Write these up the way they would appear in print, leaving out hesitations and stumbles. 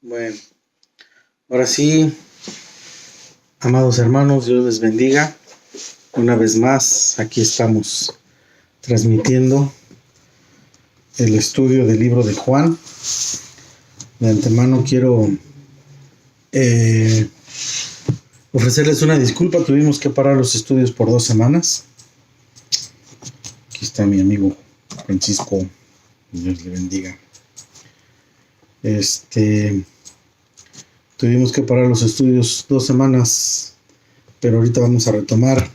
Bueno, ahora sí, amados hermanos, Dios les bendiga. Una vez más, aquí estamos transmitiendo el estudio del libro de Juan. De antemano quiero ofrecerles una disculpa. Tuvimos que parar los estudios por 2 semanas. Aquí está mi amigo Francisco. Dios le bendiga. Tuvimos que parar los estudios 2 semanas, pero ahorita vamos a retomar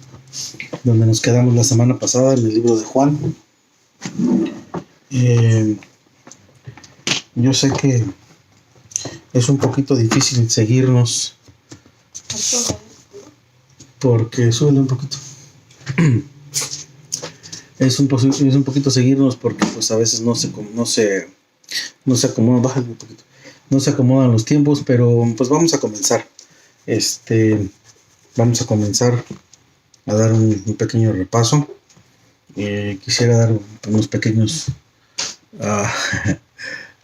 donde nos quedamos la semana pasada en el libro de Juan. Yo sé que es un poquito difícil seguirnos porque súbele un poquito. Es un poquito seguirnos porque pues a veces no se acomodan, bájale un poquito. No se acomodan los tiempos, pero pues vamos a comenzar. Vamos a comenzar a dar un pequeño repaso. Quisiera dar unos pequeños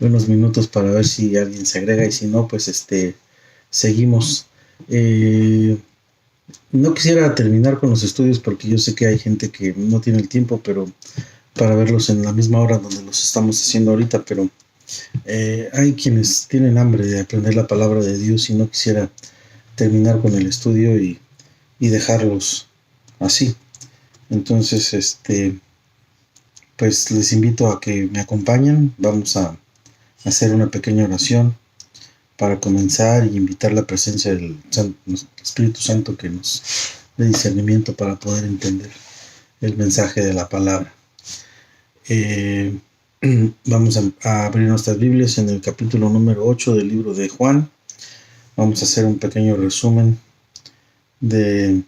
unos minutos para ver si alguien se agrega, y si no, pues seguimos. No quisiera terminar con los estudios porque yo sé que hay gente que no tiene el tiempo, pero para verlos en la misma hora donde los estamos haciendo ahorita, pero hay quienes tienen hambre de aprender la palabra de Dios y no quisiera terminar con el estudio y dejarlos así. Entonces, pues les invito a que me acompañen. Vamos a hacer una pequeña oración para comenzar y invitar la presencia del Espíritu Santo que nos dé discernimiento para poder entender el mensaje de la palabra. Vamos a abrir nuestras Biblias en el capítulo número 8 del libro de Juan. Vamos a hacer un pequeño resumen de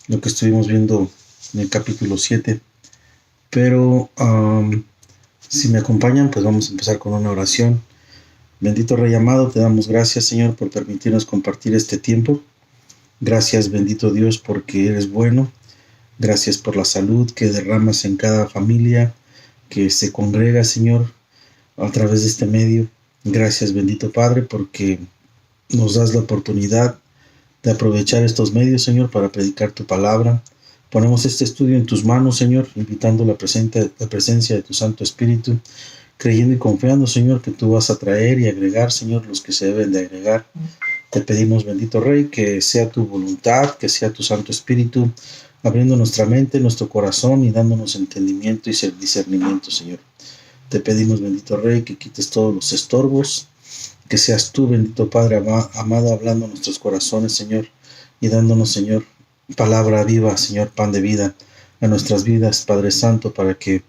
lo que estuvimos viendo en el capítulo 7. Pero si me acompañan, pues vamos a empezar con una oración. Bendito Rey amado, te damos gracias, Señor, por permitirnos compartir este tiempo. Gracias, bendito Dios, porque eres bueno. Gracias por la salud que derramas en cada familia que se congrega, Señor, a través de este medio. Gracias, bendito Padre, porque nos das la oportunidad de aprovechar estos medios, Señor, para predicar tu palabra. Ponemos este estudio en tus manos, Señor, invitando la presencia de tu Santo Espíritu, creyendo y confiando, Señor, que tú vas a traer y agregar, Señor, los que se deben de agregar. Te pedimos, bendito Rey, que sea tu voluntad, que sea tu Santo Espíritu, abriendo nuestra mente, nuestro corazón y dándonos entendimiento y discernimiento, Señor. Te pedimos, bendito Rey, que quites todos los estorbos, que seas tú, bendito Padre amado, hablando a nuestros corazones, Señor, y dándonos, Señor, palabra viva, Señor, pan de vida a nuestras vidas, Padre Santo, para que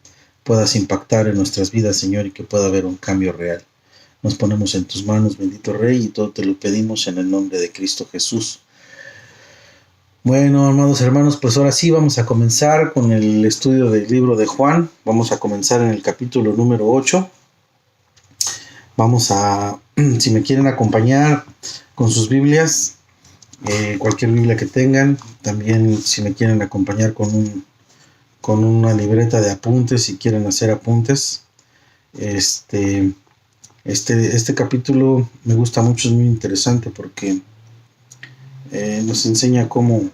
puedas impactar en nuestras vidas, Señor, y que pueda haber un cambio real. Nos ponemos en tus manos, bendito Rey, y todo te lo pedimos en el nombre de Cristo Jesús. Bueno, amados hermanos, pues ahora sí vamos a comenzar con el estudio del libro de Juan. Vamos a comenzar en el capítulo número 8. Si me quieren acompañar con sus Biblias, cualquier Biblia que tengan, también si me quieren acompañar con una libreta de apuntes, si quieren hacer apuntes. Este capítulo me gusta mucho, es muy interesante porque nos enseña cómo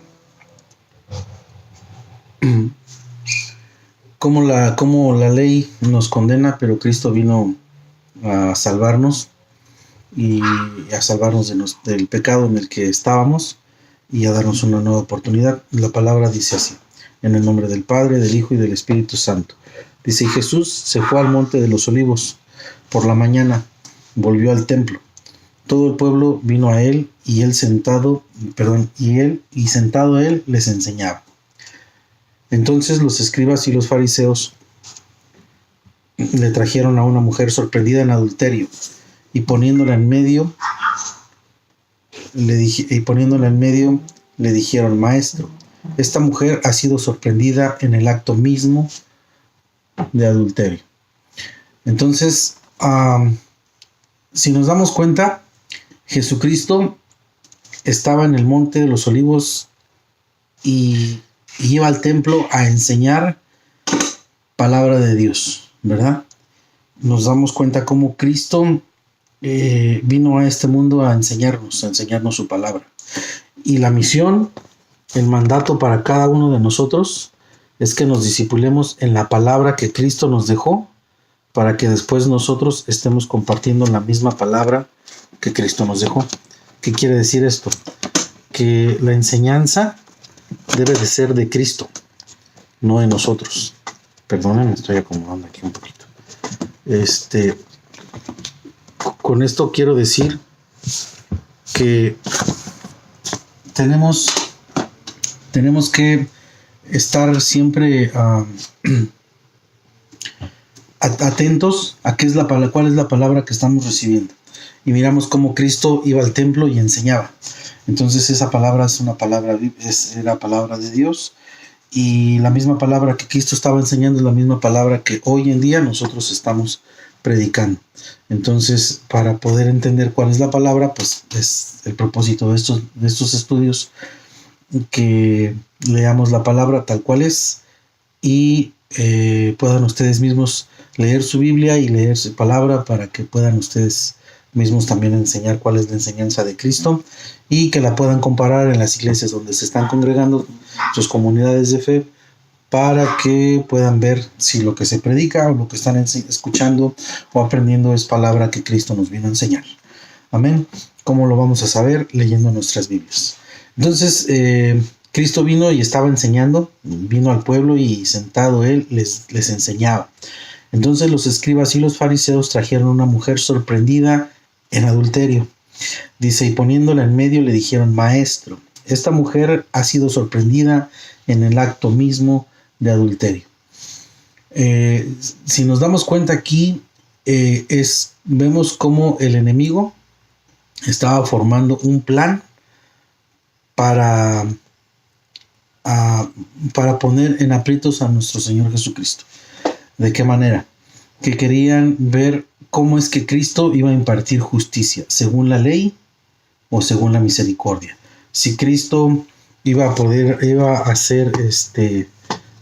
la ley nos condena, pero Cristo vino a salvarnos y a salvarnos del pecado en el que estábamos y a darnos una nueva oportunidad. La palabra dice así: en el nombre del Padre, del Hijo y del Espíritu Santo. Dice: y Jesús se fue al monte de los Olivos. Por la mañana volvió al templo. Todo el pueblo vino a él y sentado a él les enseñaba. Entonces los escribas y los fariseos le trajeron a una mujer sorprendida en adulterio y poniéndola en medio le dijeron: Maestro, esta mujer ha sido sorprendida en el acto mismo de adulterio. Entonces, si nos damos cuenta, Jesucristo estaba en el monte de los Olivos y iba al templo a enseñar palabra de Dios, ¿verdad? nos damos cuenta cómo Cristo vino a este mundo a enseñarnos su palabra. Y la misión, el mandato para cada uno de nosotros es que nos discipulemos en la palabra que Cristo nos dejó, para que después nosotros estemos compartiendo la misma palabra que Cristo nos dejó. ¿Qué quiere decir esto? Que la enseñanza debe de ser de Cristo, no de nosotros. Perdónenme, estoy acomodando aquí un poquito. Con esto quiero decir que tenemos que estar siempre atentos a cuál es la palabra que estamos recibiendo. Y miramos cómo Cristo iba al templo y enseñaba. Entonces esa palabra era palabra de Dios. Y la misma palabra que Cristo estaba enseñando es la misma palabra que hoy en día nosotros estamos predicando. Entonces, para poder entender cuál es la palabra, pues es el propósito de estos estudios, que leamos la palabra tal cual es y puedan ustedes mismos leer su Biblia y leer su palabra, para que puedan ustedes mismos también enseñar cuál es la enseñanza de Cristo y que la puedan comparar en las iglesias donde se están congregando, sus comunidades de fe, para que puedan ver si lo que se predica o lo que están escuchando o aprendiendo es palabra que Cristo nos vino a enseñar. Amén. ¿Cómo lo vamos a saber? Leyendo nuestras Biblias. Entonces, Cristo vino y estaba enseñando, vino al pueblo y sentado él les enseñaba. Entonces los escribas y los fariseos trajeron una mujer sorprendida en adulterio. Dice, y poniéndola en medio le dijeron, Maestro, esta mujer ha sido sorprendida en el acto mismo de adulterio. Si nos damos cuenta aquí, vemos cómo el enemigo estaba formando un plan para poner en aprietos a nuestro Señor Jesucristo. ¿De qué manera? Que querían ver cómo es que Cristo iba a impartir justicia, según la ley o según la misericordia. Si Cristo iba a hacer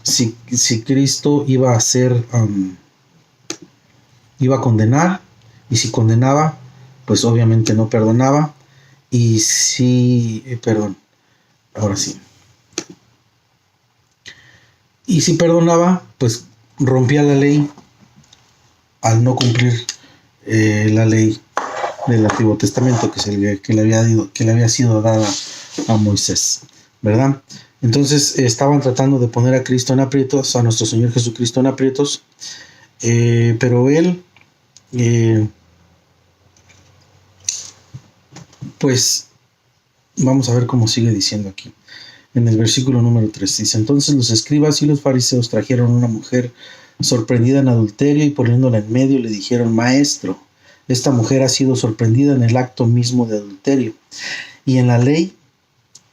si Cristo iba a hacer iba a condenar, y si condenaba, pues obviamente no perdonaba, y si y si perdonaba, pues rompía la ley al no cumplir la ley del Antiguo Testamento que le había sido dada a Moisés, ¿verdad? Entonces estaban tratando de poner a Cristo en aprietos, a nuestro Señor Jesucristo en aprietos, pero él, pues vamos a ver cómo sigue diciendo aquí. En el versículo número 3 dice, entonces los escribas y los fariseos trajeron una mujer sorprendida en adulterio y poniéndola en medio le dijeron, Maestro, esta mujer ha sido sorprendida en el acto mismo de adulterio. Y en la ley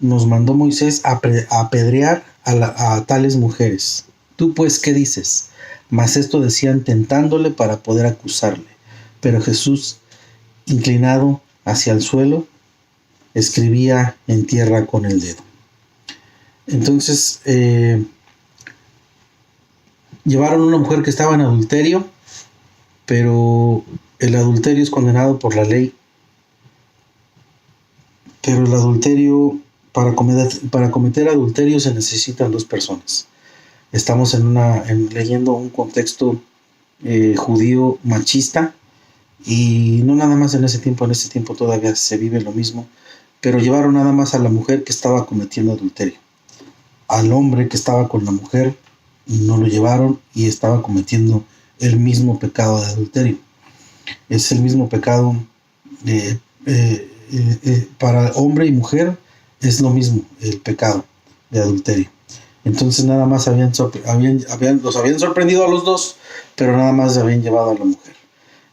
nos mandó Moisés a apedrear a tales mujeres. ¿Tú pues qué dices? Mas esto decían tentándole para poder acusarle. Pero Jesús, inclinado hacia el suelo, escribía en tierra con el dedo. Entonces, llevaron a una mujer que estaba en adulterio, pero el adulterio es condenado por la ley. Pero el adulterio, para cometer adulterio se necesitan dos personas. Estamos leyendo un contexto judío machista, y no nada más en ese tiempo todavía se vive lo mismo, pero llevaron nada más a la mujer que estaba cometiendo adulterio. Al hombre que estaba con la mujer no lo llevaron y estaba cometiendo el mismo pecado de adulterio. Es el mismo pecado para hombre y mujer, es lo mismo el pecado de adulterio. Entonces nada más los habían sorprendido a los dos, pero nada más se habían llevado a la mujer.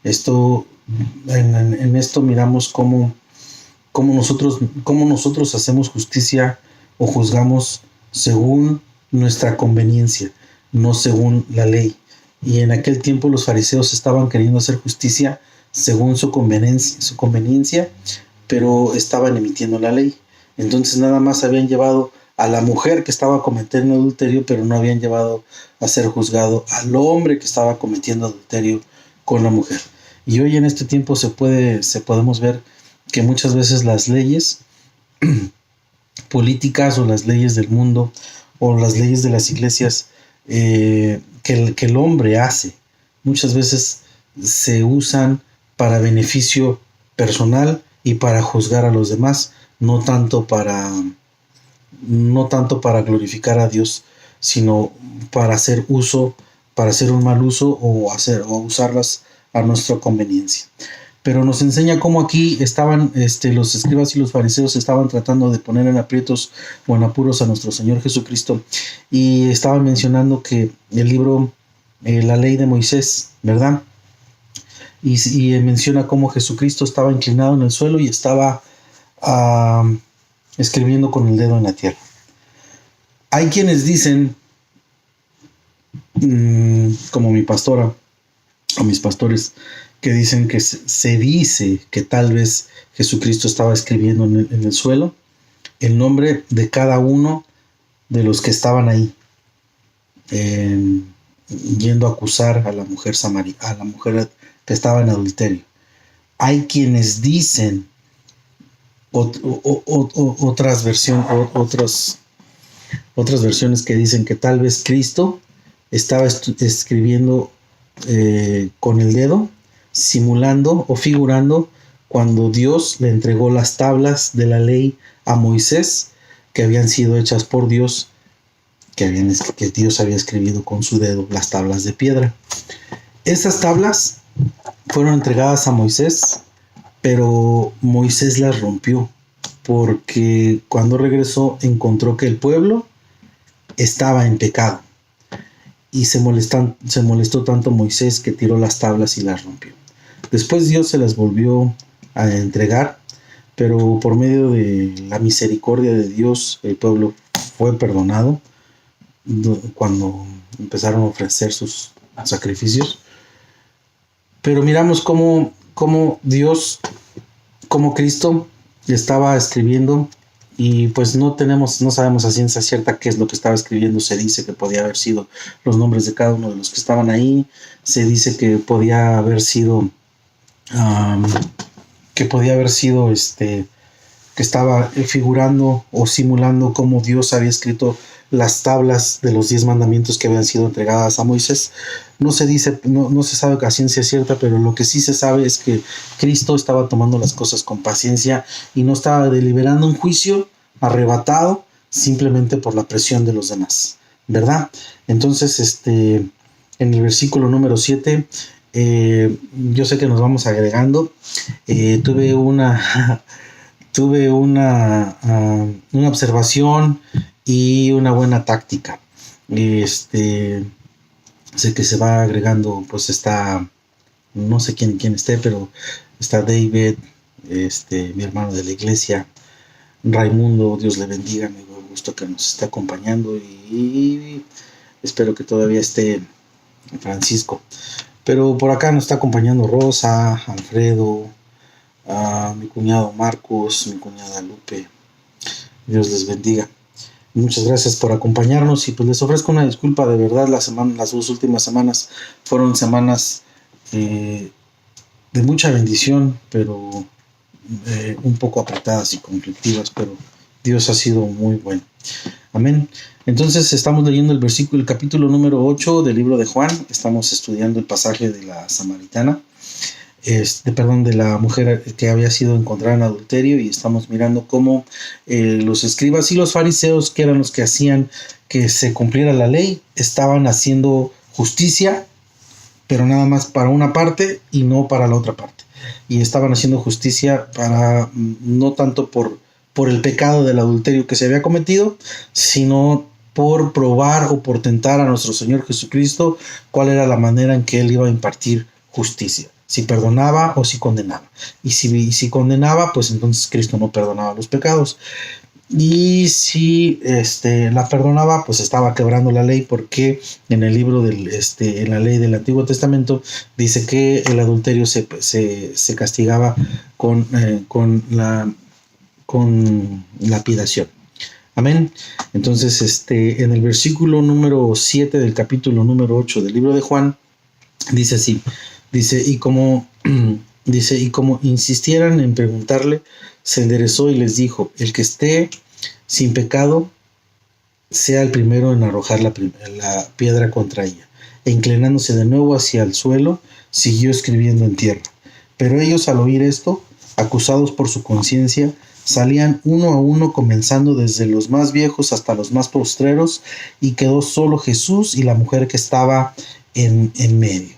En esto miramos cómo nosotros hacemos justicia o juzgamos según nuestra conveniencia, no según la ley. Y en aquel tiempo los fariseos estaban queriendo hacer justicia según su conveniencia, pero estaban emitiendo la ley. Entonces nada más habían llevado a la mujer que estaba cometiendo adulterio, pero no habían llevado a ser juzgado al hombre que estaba cometiendo adulterio con la mujer. Y hoy en este tiempo podemos ver que muchas veces las leyes políticas o las leyes del mundo o las leyes de las iglesias que el hombre hace, muchas veces se usan para beneficio personal y para juzgar a los demás, no tanto para glorificar a Dios, sino para hacer un mal uso o usarlas a nuestra conveniencia. Pero nos enseña cómo aquí estaban los escribas y los fariseos estaban tratando de poner en aprietos o en apuros a nuestro Señor Jesucristo, y estaban mencionando que el libro, la ley de Moisés, ¿verdad? Y menciona cómo Jesucristo estaba inclinado en el suelo y estaba escribiendo con el dedo en la tierra. Hay quienes dicen, como mi pastora o mis pastores, que dicen que se dice que tal vez Jesucristo estaba escribiendo en el suelo el nombre de cada uno de los que estaban ahí, yendo a acusar a la mujer a la mujer que estaba en adulterio. Hay quienes dicen otras versiones que dicen que tal vez Cristo estaba escribiendo con el dedo, simulando o figurando cuando Dios le entregó las tablas de la ley a Moisés, que habían sido hechas por Dios, que Dios había escrito con su dedo, las tablas de piedra. Esas tablas fueron entregadas a Moisés, pero Moisés las rompió, porque cuando regresó encontró que el pueblo estaba en pecado. Y se molestó tanto Moisés que tiró las tablas y las rompió. Después Dios se las volvió a entregar, pero por medio de la misericordia de Dios el pueblo fue perdonado cuando empezaron a ofrecer sus sacrificios. Pero miramos cómo Dios, cómo Cristo estaba escribiendo, y pues no sabemos a ciencia cierta qué es lo que estaba escribiendo. Se dice que podía haber sido los nombres de cada uno de los que estaban ahí. Se dice que podía haber sido que estaba figurando o simulando cómo Dios había escrito las tablas de los 10 mandamientos que habían sido entregadas a Moisés. No se dice, no se sabe a ciencia cierta, pero lo que sí se sabe es que Cristo estaba tomando las cosas con paciencia y no estaba deliberando un juicio arrebatado simplemente por la presión de los demás, ¿verdad? Entonces, en el versículo número 7, yo sé que nos vamos agregando. Tuve una observación y una buena táctica. Sé que se va agregando, pues está, no sé quién esté, pero está David, mi hermano de la iglesia, Raimundo, Dios le bendiga, me da gusto que nos esté acompañando, y espero que todavía esté Francisco. Pero por acá nos está acompañando Rosa, Alfredo, mi cuñado Marcos, mi cuñada Lupe. Dios les bendiga. Muchas gracias por acompañarnos, y pues les ofrezco una disculpa, de verdad. Las 2 últimas semanas fueron semanas de mucha bendición, pero un poco apretadas y conflictivas, pero Dios ha sido muy bueno. Amén. Entonces estamos leyendo el capítulo número 8 del libro de Juan. Estamos estudiando el pasaje de la samaritana, de la mujer que había sido encontrada en adulterio, y estamos mirando cómo los escribas y los fariseos, que eran los que hacían que se cumpliera la ley, estaban haciendo justicia, pero nada más para una parte y no para la otra parte. Y estaban haciendo justicia para no tanto por el pecado del adulterio que se había cometido, sino por probar o por tentar a nuestro Señor Jesucristo cuál era la manera en que Él iba a impartir justicia. Si perdonaba o si condenaba. Y si condenaba, pues entonces Cristo no perdonaba los pecados. Y si la perdonaba, pues estaba quebrando la ley, porque en el libro en la ley del Antiguo Testamento dice que el adulterio se castigaba con lapidación. Amén. Entonces, en el versículo número 7 del capítulo número 8 del libro de Juan, dice así: Dice, dice, y como insistieran en preguntarle, se enderezó y les dijo, el que esté sin pecado, sea el primero en arrojar la piedra contra ella. E inclinándose de nuevo hacia el suelo, siguió escribiendo en tierra. Pero ellos, al oír esto, acusados por su conciencia, salían uno a uno, comenzando desde los más viejos hasta los más postreros, y quedó solo Jesús y la mujer que estaba en medio.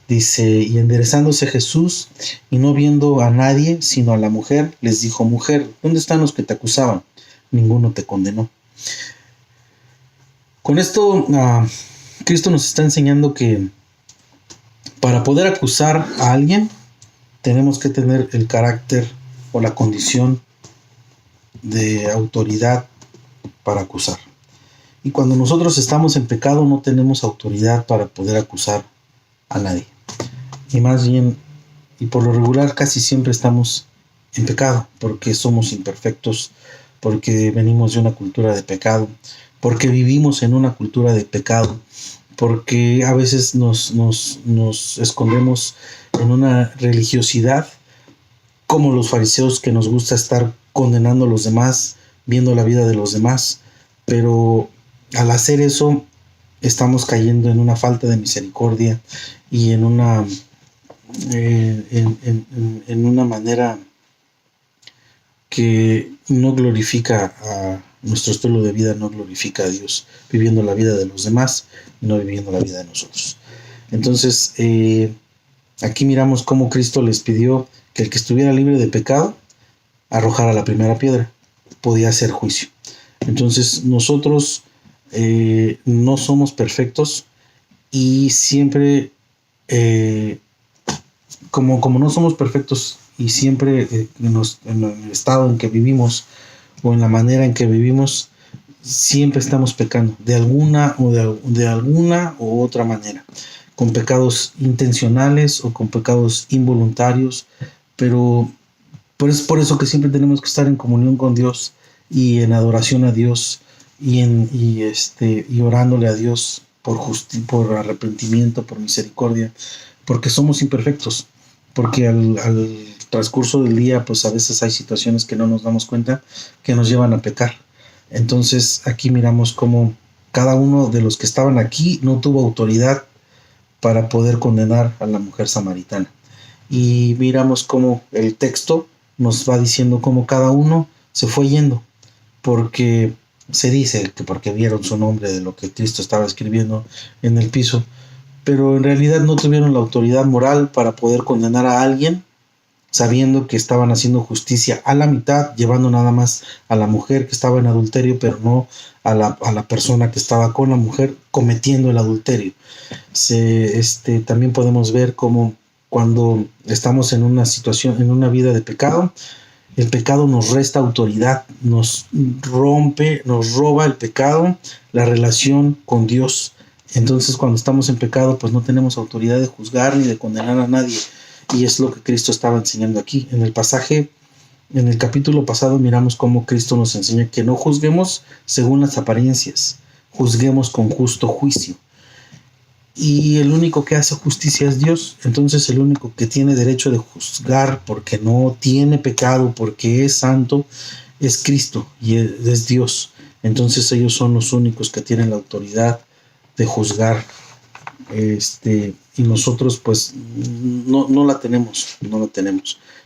Dice, y enderezándose Jesús, y no viendo a nadie, sino a la mujer, les dijo, mujer, ¿dónde están los que te acusaban? Ninguno te condenó. Con esto, Cristo nos está enseñando que para poder acusar a alguien, tenemos que tener el carácter o la condición de autoridad para acusar. Y cuando nosotros estamos en pecado, no tenemos autoridad para poder acusar a nadie. Y más bien, y por lo regular, casi siempre estamos en pecado, porque somos imperfectos, porque venimos de una cultura de pecado, porque vivimos en una cultura de pecado, porque a veces nos escondemos en una religiosidad, como los fariseos, que nos gusta estar condenando a los demás, viendo la vida de los demás, pero al hacer eso estamos cayendo en una falta de misericordia y en una manera que no glorifica a nuestro estilo de vida, no glorifica a Dios, viviendo la vida de los demás y no viviendo la vida de nosotros. Entonces, aquí miramos cómo Cristo les pidió que el que estuviera libre de pecado arrojara la primera piedra. Podía hacer juicio. Entonces, nosotros no somos perfectos y siempre, como no somos perfectos y siempre en el estado en que vivimos o en la manera en que vivimos, siempre estamos pecando de alguna u otra manera, con pecados intencionales o con pecados involuntarios, pero es por eso que siempre tenemos que estar en comunión con Dios y en adoración a Dios y orándole a Dios por arrepentimiento, por misericordia, porque somos imperfectos, porque al transcurso del día pues a veces hay situaciones que no nos damos cuenta que nos llevan a pecar. Entonces aquí miramos cómo cada uno de los que estaban aquí no tuvo autoridad para poder condenar a la mujer samaritana. Y miramos cómo el texto nos va diciendo cómo cada uno se fue yendo, porque se dice que porque vieron su nombre de lo que Cristo estaba escribiendo en el piso, pero en realidad no tuvieron la autoridad moral para poder condenar a alguien, sabiendo que estaban haciendo justicia a la mitad, llevando nada más a la mujer que estaba en adulterio, pero no a la persona que estaba con la mujer cometiendo el adulterio. También podemos ver cómo cuando estamos en una situación, en una vida de pecado, el pecado nos resta autoridad, nos roba el pecado, la relación con Dios. Entonces, cuando estamos en pecado, pues no tenemos autoridad de juzgar ni de condenar a nadie. Y es lo que Cristo estaba enseñando aquí. En el pasaje, en el capítulo pasado, miramos cómo Cristo nos enseña que no juzguemos según las apariencias, juzguemos con justo juicio. Y el único que hace justicia es Dios. Entonces el único que tiene derecho de juzgar porque no tiene pecado, porque es santo, es Cristo y es Dios. Entonces ellos son los únicos que tienen la autoridad de juzgar. Y nosotros pues no la tenemos.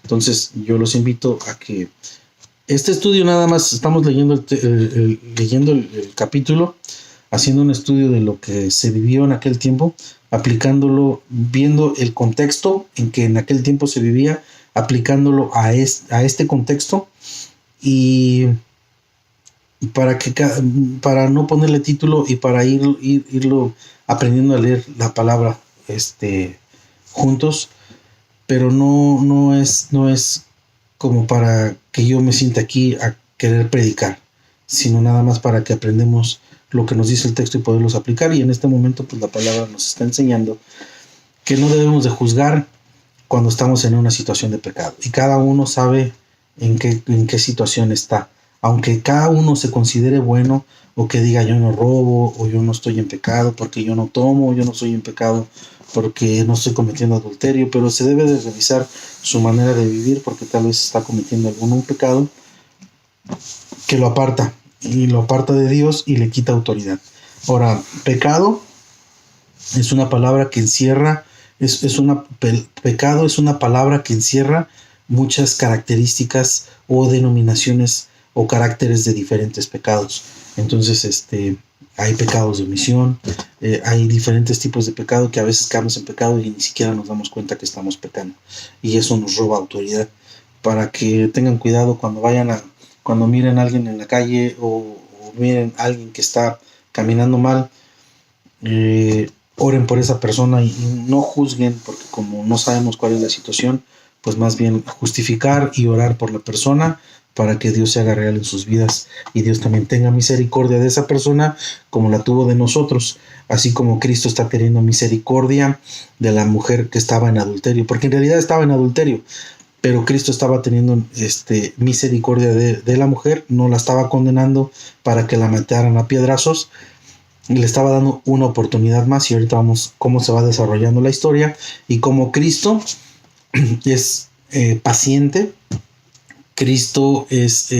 Entonces yo los invito a que este estudio, nada más estamos leyendo el capítulo, haciendo un estudio de lo que se vivió en aquel tiempo, aplicándolo, viendo el contexto en que en aquel tiempo se vivía, aplicándolo a este contexto, y para no ponerle título y para irlo aprendiendo a leer la palabra juntos, pero no es como para que yo me sienta aquí a querer predicar, sino nada más para que aprendamos lo que nos dice el texto y poderlos aplicar. Y en este momento pues la palabra nos está enseñando que no debemos de juzgar cuando estamos en una situación de pecado, y cada uno sabe en qué situación está aunque cada uno se considere bueno, o que diga yo no robo, o yo no estoy en pecado porque yo no tomo, o yo no estoy en pecado porque no estoy cometiendo adulterio, pero se debe de revisar su manera de vivir porque tal vez está cometiendo algún pecado que lo aparta, y lo aparta de Dios y le quita autoridad. Ahora, pecado es una palabra que encierra, pecado es una palabra que encierra muchas características o denominaciones o caracteres de diferentes pecados. Entonces, hay pecados de omisión, hay diferentes tipos de pecado que a veces caemos en pecado y ni siquiera nos damos cuenta que estamos pecando. Y eso nos roba autoridad. Para que tengan cuidado cuando miren a alguien en la calle o miren a alguien que está caminando mal, oren por esa persona y no juzguen, porque como no sabemos cuál es la situación, pues más bien justificar y orar por la persona para que Dios se haga real en sus vidas y Dios también tenga misericordia de esa persona como la tuvo de nosotros, así como Cristo está teniendo misericordia de la mujer que estaba en adulterio, porque en realidad estaba en adulterio, pero Cristo estaba teniendo misericordia de la mujer, no la estaba condenando para que la mataran a piedrazos, le estaba dando una oportunidad más. Y ahorita vamos cómo se va desarrollando la historia y cómo Cristo es paciente, Cristo es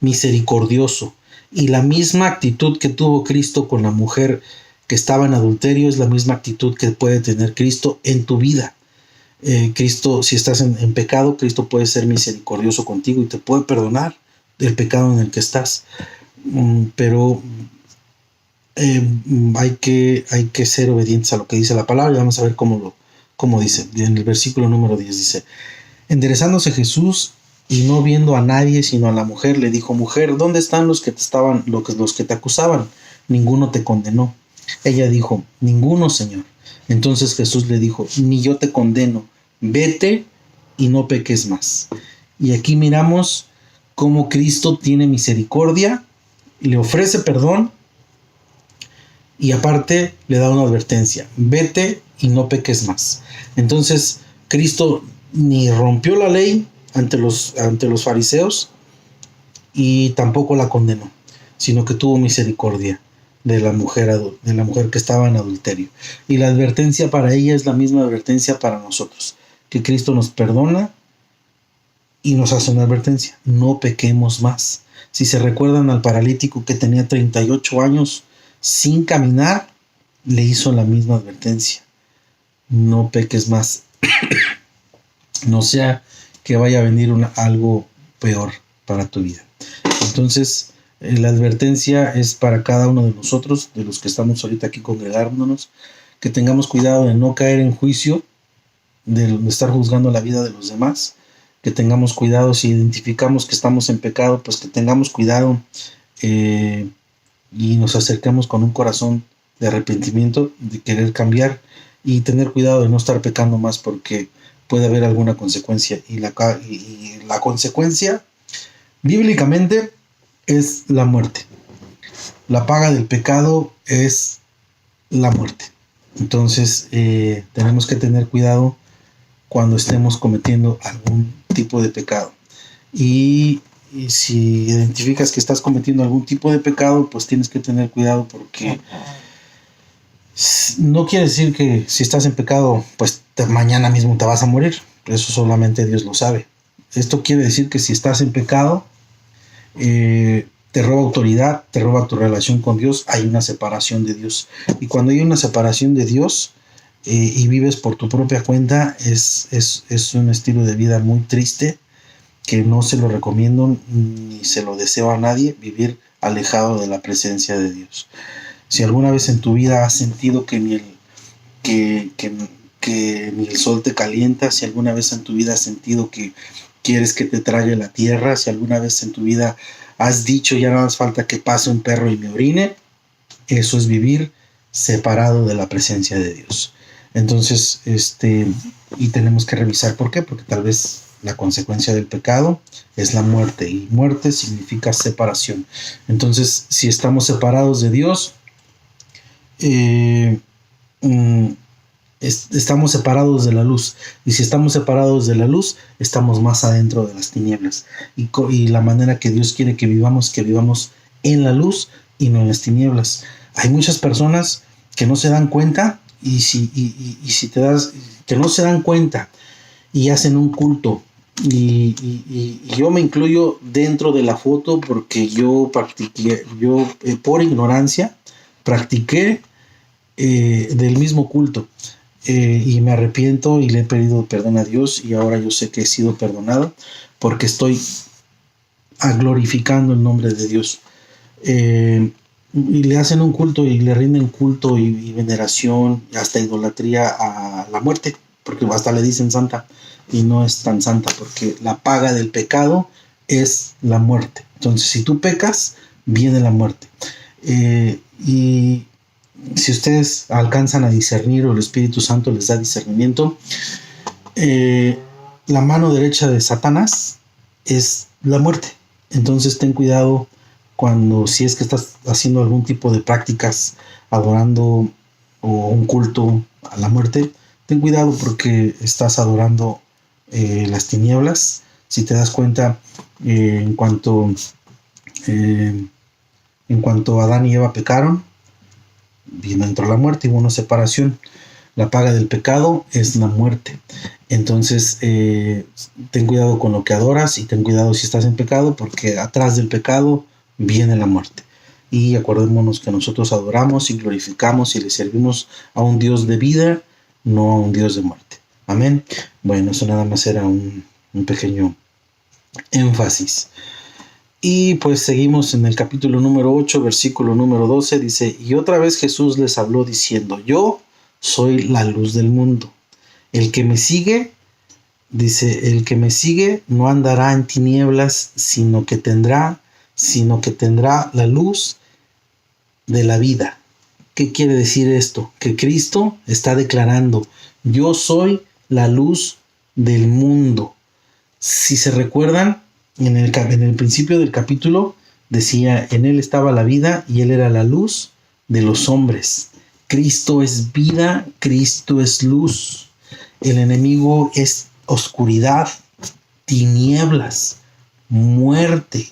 misericordioso, y la misma actitud que tuvo Cristo con la mujer que estaba en adulterio es la misma actitud que puede tener Cristo en tu vida. Cristo, si estás en pecado, Cristo puede ser misericordioso contigo y te puede perdonar el pecado en el que estás, pero hay que ser obedientes a lo que dice la palabra. Y vamos a ver cómo dice. En el versículo número 10 dice: enderezándose Jesús y no viendo a nadie sino a la mujer, le dijo: mujer, ¿dónde están los que te acusaban? Ninguno te condenó. Ella dijo: ninguno, Señor. Entonces Jesús le dijo: ni yo te condeno, vete y no peques más. Y aquí miramos cómo Cristo tiene misericordia, le ofrece perdón y aparte le da una advertencia: vete y no peques más. Entonces Cristo ni rompió la ley ante los fariseos y tampoco la condenó, sino que tuvo misericordia de la mujer que estaba en adulterio. Y la advertencia para ella es la misma advertencia para nosotros, que Cristo nos perdona y nos hace una advertencia: no pequemos más. Si se recuerdan al paralítico que tenía 38 años sin caminar, le hizo la misma advertencia: no peques más. No sea que vaya a venir algo peor para tu vida. Entonces, la advertencia es para cada uno de nosotros, de los que estamos ahorita aquí congregándonos, que tengamos cuidado de no caer en juicio, de estar juzgando la vida de los demás, que tengamos cuidado si identificamos que estamos en pecado, pues que tengamos cuidado y nos acerquemos con un corazón de arrepentimiento, de querer cambiar y tener cuidado de no estar pecando más, porque puede haber alguna consecuencia, y la consecuencia bíblicamente es la muerte. La paga del pecado es la muerte. Entonces tenemos que tener cuidado cuando estemos cometiendo algún tipo de pecado. Y si identificas que estás cometiendo algún tipo de pecado, pues tienes que tener cuidado, porque no quiere decir que si estás en pecado, pues mañana mismo te vas a morir. Eso solamente Dios lo sabe. Esto quiere decir que si estás en pecado, te roba autoridad, te roba tu relación con Dios, hay una separación de Dios. Y cuando hay una separación de Dios y vives por tu propia cuenta, es un estilo de vida muy triste, que no se lo recomiendo ni se lo deseo a nadie, vivir alejado de la presencia de Dios. Si alguna vez en tu vida has sentido que ni el sol te calienta, si alguna vez en tu vida has sentido que quieres que te trague la tierra, si alguna vez en tu vida has dicho ya nada más falta que pase un perro y me orine, eso es vivir separado de la presencia de Dios. Entonces, y tenemos que revisar por qué, porque tal vez la consecuencia del pecado es la muerte, y muerte significa separación. Entonces, si estamos separados de Dios, estamos separados de la luz. Y si estamos separados de la luz, estamos más adentro de las tinieblas. Y la manera que Dios quiere que vivamos en la luz y no en las tinieblas. Hay muchas personas que no se dan cuenta y si te das, que no se dan cuenta y hacen un culto. Y yo me incluyo dentro de la foto porque yo por ignorancia practiqué del mismo culto. Y me arrepiento y le he pedido perdón a Dios y ahora yo sé que he sido perdonado porque estoy glorificando el nombre de Dios. Y le hacen un culto y le rinden culto y veneración y hasta idolatría a la muerte, porque hasta le dicen santa y no es tan santa porque la paga del pecado es la muerte. Entonces si tú pecas, viene la muerte. Y si ustedes alcanzan a discernir o el Espíritu Santo les da discernimiento, la mano derecha de Satanás es la muerte. Entonces ten cuidado si es que estás haciendo algún tipo de prácticas adorando o un culto a la muerte, ten cuidado porque estás adorando las tinieblas. Si te das cuenta, en cuanto Adán y Eva pecaron, entró la muerte y hubo una separación. La paga del pecado es la muerte. Entonces, ten cuidado con lo que adoras y ten cuidado si estás en pecado, porque atrás del pecado viene la muerte. Y acordémonos que nosotros adoramos y glorificamos y le servimos a un Dios de vida, no a un Dios de muerte. Amén. Bueno, eso nada más era un pequeño énfasis. Y pues seguimos en el capítulo número 8, versículo número 12, dice: y otra vez Jesús les habló diciendo: yo soy la luz del mundo. El que me sigue, dice, el que me sigue no andará en tinieblas, sino que tendrá la luz de la vida. ¿Qué quiere decir esto? Que Cristo está declarando: yo soy la luz del mundo. Si se recuerdan, en el principio del capítulo decía: en él estaba la vida y él era la luz de los hombres. Cristo es vida, Cristo es luz. El enemigo es oscuridad, tinieblas, muerte.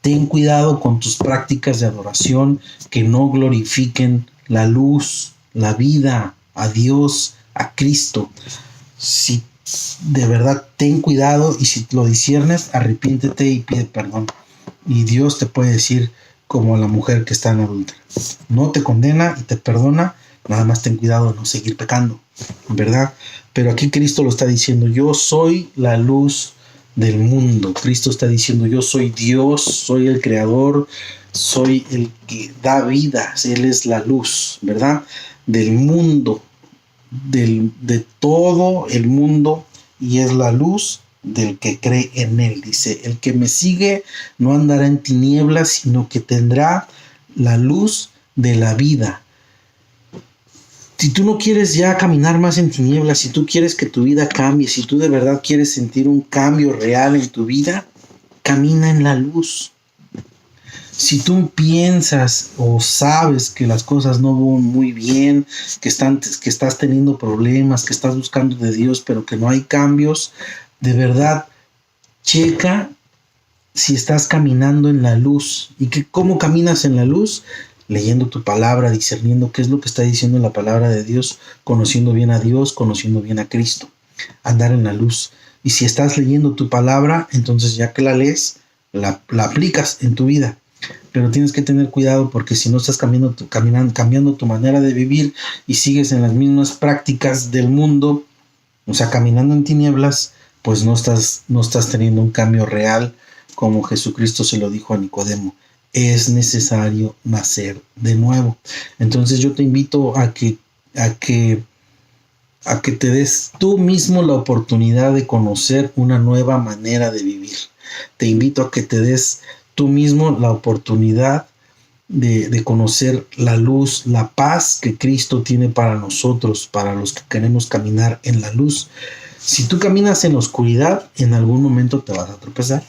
Ten cuidado con tus prácticas de adoración que no glorifiquen la luz, la vida, a Dios, a Cristo. Si de verdad, ten cuidado, y si lo disiernes, arrepiéntete y pide perdón. Y Dios te puede decir, como a la mujer que está en adúltera: no te condena y te perdona, nada más ten cuidado de no seguir pecando, ¿verdad? Pero aquí Cristo lo está diciendo: yo soy la luz del mundo. Cristo está diciendo: yo soy Dios, soy el creador, soy el que da vida. Él es la luz, ¿verdad? Del mundo, de todo el mundo, y es la luz del que cree en él. Dice: el que me sigue no andará en tinieblas, sino que tendrá la luz de la vida. Si tú no quieres ya caminar más en tinieblas, si tú quieres que tu vida cambie, si tú de verdad quieres sentir un cambio real en tu vida, camina en la luz. Si tú piensas o sabes que las cosas no van muy bien, que estás teniendo problemas, que estás buscando de Dios, pero que no hay cambios, de verdad, checa si estás caminando en la luz. ¿Y cómo caminas en la luz? Leyendo tu palabra, discerniendo qué es lo que está diciendo la palabra de Dios, conociendo bien a Dios, conociendo bien a Cristo. Andar en la luz. Y si estás leyendo tu palabra, entonces ya que la lees, la aplicas en tu vida. Pero tienes que tener cuidado, porque si no estás cambiando tu manera de vivir y sigues en las mismas prácticas del mundo, o sea, caminando en tinieblas, pues no estás teniendo un cambio real, como Jesucristo se lo dijo a Nicodemo: es necesario nacer de nuevo. Entonces yo te invito a que te des tú mismo la oportunidad de conocer una nueva manera de vivir. Te invito a que te des tú mismo la oportunidad de conocer la luz, la paz que Cristo tiene para nosotros, para los que queremos caminar en la luz. Si tú caminas en la oscuridad, en algún momento te vas a tropezar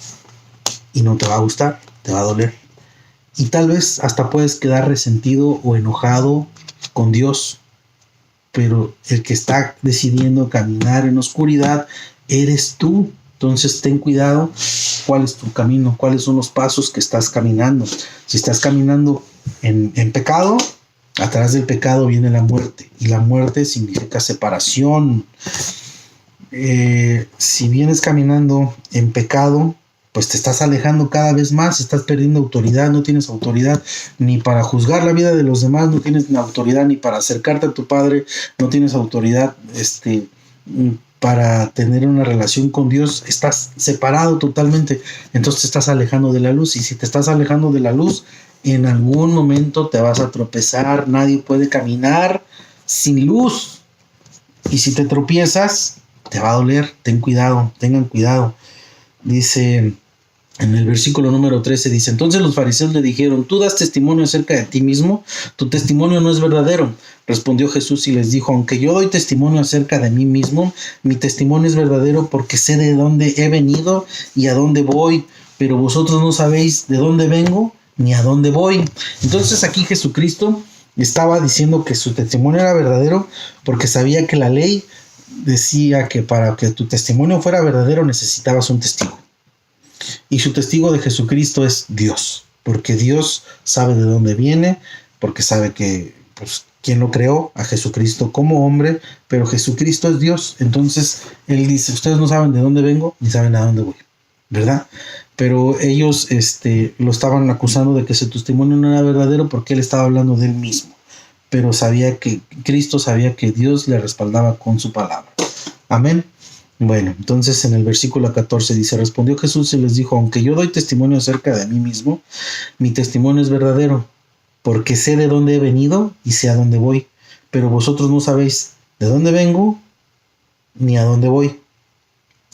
y no te va a gustar, te va a doler. Y tal vez hasta puedes quedar resentido o enojado con Dios. pero el que está decidiendo caminar en oscuridad eres tú. Entonces ten cuidado cuál es tu camino, cuáles son los pasos que estás caminando. Si estás caminando en pecado, atrás del pecado viene la muerte, y la muerte significa separación. Si vienes caminando en pecado, pues te estás alejando cada vez más, estás perdiendo autoridad, no tienes autoridad ni para juzgar la vida de los demás, no tienes autoridad ni para acercarte a tu Padre, no tienes autoridad para tener una relación con Dios, estás separado totalmente, entonces te estás alejando de la luz, y si te estás alejando de la luz, en algún momento te vas a tropezar, nadie puede caminar sin luz, y si te tropiezas, te va a doler, ten cuidado, tengan cuidado. Dice en el versículo número 13, dice: entonces los fariseos le dijeron: tú das testimonio acerca de ti mismo, tu testimonio no es verdadero. Respondió Jesús y les dijo: aunque yo doy testimonio acerca de mí mismo, mi testimonio es verdadero, porque sé de dónde he venido y a dónde voy, pero vosotros no sabéis de dónde vengo ni a dónde voy. Entonces aquí Jesucristo estaba diciendo que su testimonio era verdadero, porque sabía que la ley decía que para que tu testimonio fuera verdadero necesitabas un testigo. Y su testigo de Jesucristo es Dios, porque Dios sabe de dónde viene, porque sabe que, pues, quién lo creó, a Jesucristo como hombre, pero Jesucristo es Dios. Entonces Él dice: ustedes no saben de dónde vengo, ni saben a dónde voy, ¿verdad? Pero ellos lo estaban acusando de que su testimonio no era verdadero, porque Él estaba hablando de Él mismo. Pero Cristo sabía que Dios le respaldaba con su palabra. Amén. Bueno, entonces en el versículo 14 dice: respondió Jesús y les dijo: aunque yo doy testimonio acerca de mí mismo, mi testimonio es verdadero, porque sé de dónde he venido y sé a dónde voy, pero vosotros no sabéis de dónde vengo ni a dónde voy.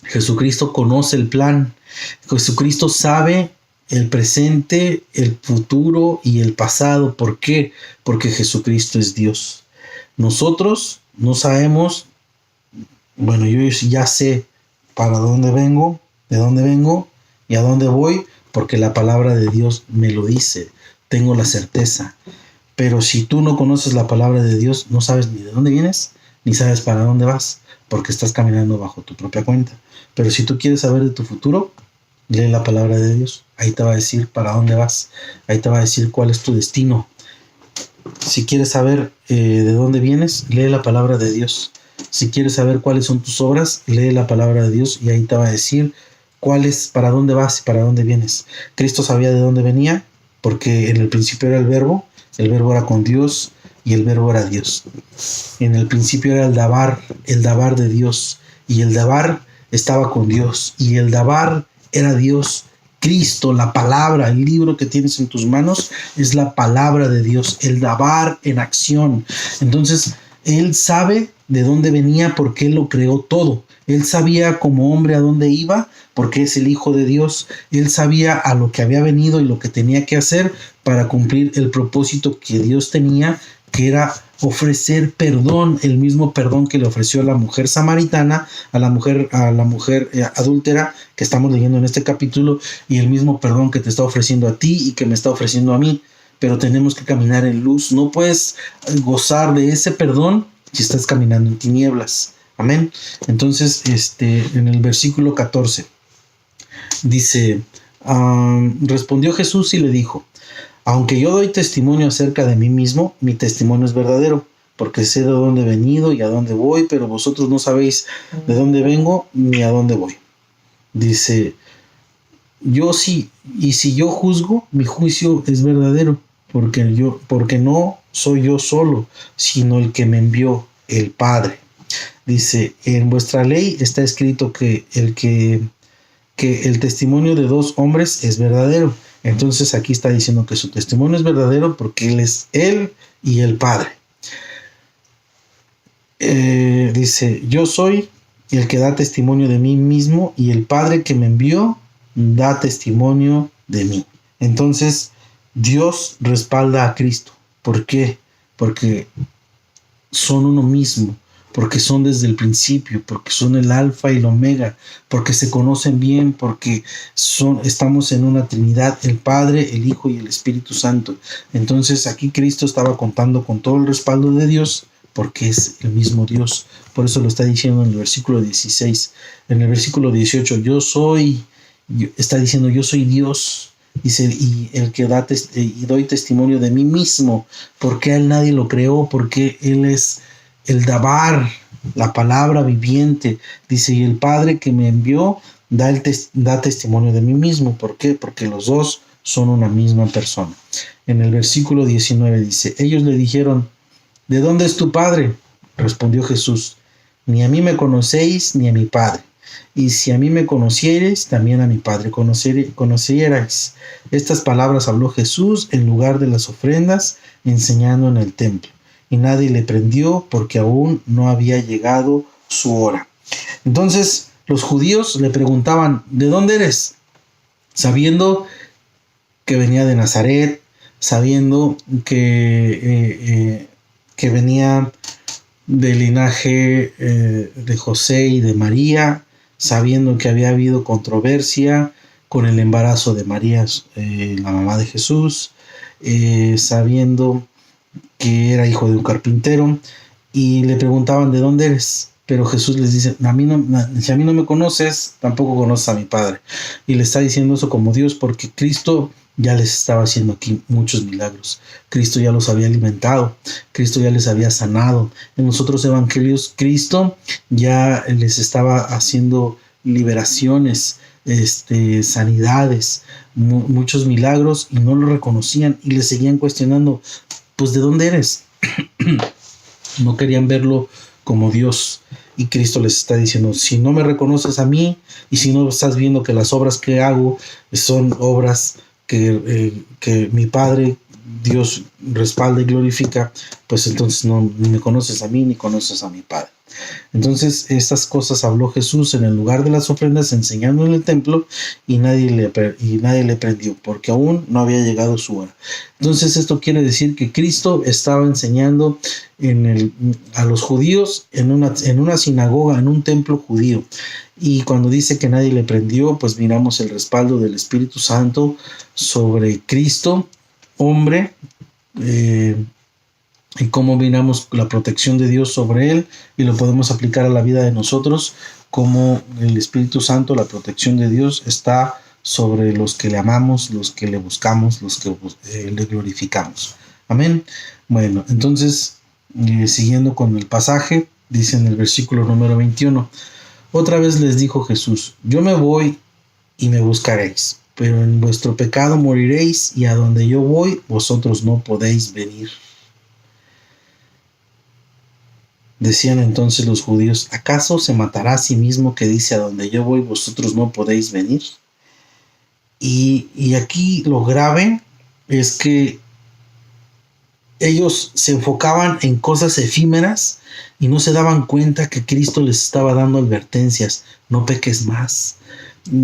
Jesucristo conoce el plan. Jesucristo sabe el presente, el futuro y el pasado. ¿Por qué? Porque Jesucristo es Dios. Nosotros no sabemos. Bueno, yo ya sé para dónde vengo, de dónde vengo y a dónde voy, porque la palabra de Dios me lo dice. Tengo la certeza. Pero si tú no conoces la palabra de Dios, no sabes ni de dónde vienes, ni sabes para dónde vas, porque estás caminando bajo tu propia cuenta. Pero si tú quieres saber de tu futuro, lee la palabra de Dios. Ahí te va a decir para dónde vas. Ahí te va a decir cuál es tu destino. Si quieres saber de dónde vienes, lee la palabra de Dios. Si quieres saber cuáles son tus obras, lee la palabra de Dios, y ahí te va a decir para dónde vas y para dónde vienes. Cristo sabía de dónde venía, porque en el principio era el verbo era con Dios y el verbo era Dios. En el principio era el Dabar de Dios, y el Dabar estaba con Dios, y el Dabar era Dios. Cristo, la palabra, el libro que tienes en tus manos es la palabra de Dios, el Dabar en acción. Entonces, Él sabe de dónde venía, porque Él lo creó todo. Él sabía como hombre a dónde iba, porque es el Hijo de Dios. Él sabía a lo que había venido y lo que tenía que hacer para cumplir el propósito que Dios tenía, que era ofrecer perdón, el mismo perdón que le ofreció a la mujer samaritana, a la mujer adúltera que estamos leyendo en este capítulo, y el mismo perdón que te está ofreciendo a ti y que me está ofreciendo a mí. Pero tenemos que caminar en luz. No puedes gozar de ese perdón si estás caminando en tinieblas. Amén. Entonces, en el versículo 14 dice: respondió Jesús y le dijo: aunque yo doy testimonio acerca de mí mismo, mi testimonio es verdadero, porque sé de dónde he venido y a dónde voy, pero vosotros no sabéis de dónde vengo ni a dónde voy. Dice: yo sí, y si yo juzgo, mi juicio es verdadero, porque no soy yo solo, sino el que me envió, el Padre. Dice: en vuestra ley está escrito que el testimonio de dos hombres es verdadero. Entonces aquí está diciendo que su testimonio es verdadero, porque Él es Él y el Padre. Dice: yo soy el que da testimonio de mí mismo, y el Padre que me envió da testimonio de mí. Entonces Dios respalda a Cristo. ¿Por qué? Porque son uno mismo, porque son desde el principio, porque son el alfa y el omega, porque se conocen bien, porque estamos en una Trinidad, el Padre, el Hijo y el Espíritu Santo. Entonces aquí Cristo estaba contando con todo el respaldo de Dios porque es el mismo Dios. Por eso lo está diciendo en el versículo 16. En el versículo 18, está diciendo, yo soy Dios. Dice, y el que y doy testimonio de mí mismo, porque a él nadie lo creó, porque él es el Dabar, la palabra viviente. Dice, y el Padre que me envió da testimonio de mí mismo. ¿Por qué? Porque los dos son una misma persona. En el versículo 19 dice, ellos le dijeron, ¿de dónde es tu Padre? Respondió Jesús, ni a mí me conocéis, ni a mi Padre. Y si a mí me conocierais, también a mi Padre conocierais. Estas palabras habló Jesús en lugar de las ofrendas, enseñando en el templo. Y nadie le prendió porque aún no había llegado su hora. Entonces los judíos le preguntaban, ¿de dónde eres? Sabiendo que venía de Nazaret, sabiendo que venía del linaje de José y de María, sabiendo que había habido controversia con el embarazo de María, la mamá de Jesús, sabiendo que era hijo de un carpintero, y le preguntaban, ¿de dónde eres? Pero Jesús les dice, si a mí no me conoces, tampoco conoces a mi Padre. Y le está diciendo eso como Dios, porque Cristo ya les estaba haciendo aquí muchos milagros. Cristo ya los había alimentado, Cristo ya les había sanado. En los otros evangelios, Cristo ya les estaba haciendo liberaciones, sanidades, muchos milagros, y no lo reconocían y le seguían cuestionando, pues ¿de dónde eres? No querían verlo como Dios. Y Cristo les está diciendo, si no me reconoces a mí, y si no estás viendo que las obras que hago son obras que mi Padre Dios respalda y glorifica, pues entonces ni me conoces a mí ni conoces a mi Padre. Entonces estas cosas habló Jesús en el lugar de las ofrendas, enseñando en el templo, y nadie le prendió, porque aún no había llegado su hora. Entonces esto quiere decir que Cristo estaba enseñando a los judíos en una sinagoga, en un templo judío. Y cuando dice que nadie le prendió, pues miramos el respaldo del Espíritu Santo sobre Cristo, hombre, y cómo miramos la protección de Dios sobre él, y lo podemos aplicar a la vida de nosotros, como el Espíritu Santo, la protección de Dios está sobre los que le amamos, los que le buscamos, los que le glorificamos. Amén. Bueno, entonces, siguiendo con el pasaje, dice en el versículo número 21, otra vez les dijo Jesús, yo me voy y me buscaréis, pero en vuestro pecado moriréis, y a donde yo voy, vosotros no podéis venir. Decían entonces los judíos, ¿acaso se matará a sí mismo que dice, a donde yo voy, vosotros no podéis venir? Y aquí lo grave es que ellos se enfocaban en cosas efímeras y no se daban cuenta que Cristo les estaba dando advertencias. No peques más.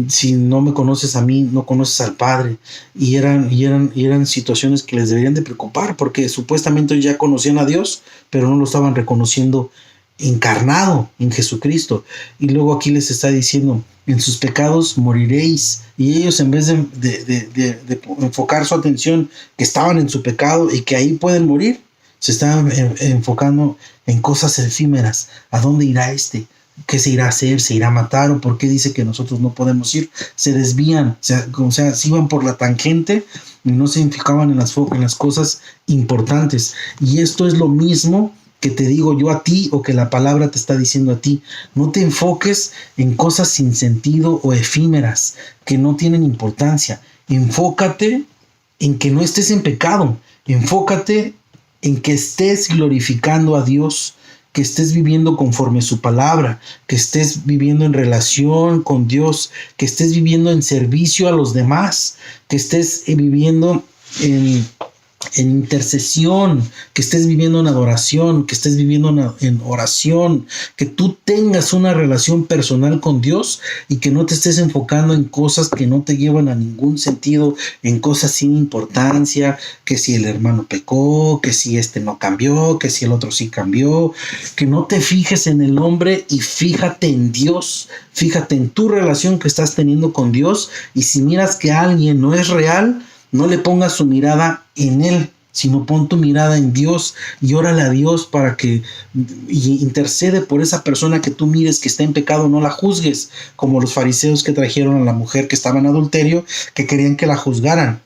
Si no me conoces a mí, no conoces al Padre. Y eran situaciones que les deberían de preocupar, porque supuestamente ya conocían a Dios, pero no lo estaban reconociendo encarnado en Jesucristo. Y luego aquí les está diciendo, en sus pecados moriréis. Y ellos, en vez de enfocar su atención que estaban en su pecado y que ahí pueden morir, se estaban enfocando en cosas efímeras. ¿A dónde irá este? ¿Qué se irá a hacer? ¿Se irá a matar? ¿O por qué dice que nosotros no podemos ir? Se desvían, o sea, se iban por la tangente y no se enfocaban en las cosas importantes. Y esto es lo mismo que te digo yo a ti, o que la palabra te está diciendo a ti. No te enfoques en cosas sin sentido o efímeras que no tienen importancia. Enfócate en que no estés en pecado. Enfócate en que estés glorificando a Dios, que estés viviendo conforme su palabra, que estés viviendo en relación con Dios, que estés viviendo en servicio a los demás, que estés viviendo en intercesión, que estés viviendo en adoración, que estés viviendo en oración, que tú tengas una relación personal con Dios y que no te estés enfocando en cosas que no te llevan a ningún sentido, en cosas sin importancia, que si el hermano pecó, que si este no cambió, que si el otro sí cambió. Que no te fijes en el hombre y fíjate en Dios, fíjate en tu relación que estás teniendo con Dios, y si miras que alguien no es real, no le pongas su mirada en él, sino pon tu mirada en Dios y órale a Dios para que y intercede por esa persona que tú mires que está en pecado. No la juzgues, como los fariseos que trajeron a la mujer que estaba en adulterio, que querían que la juzgaran.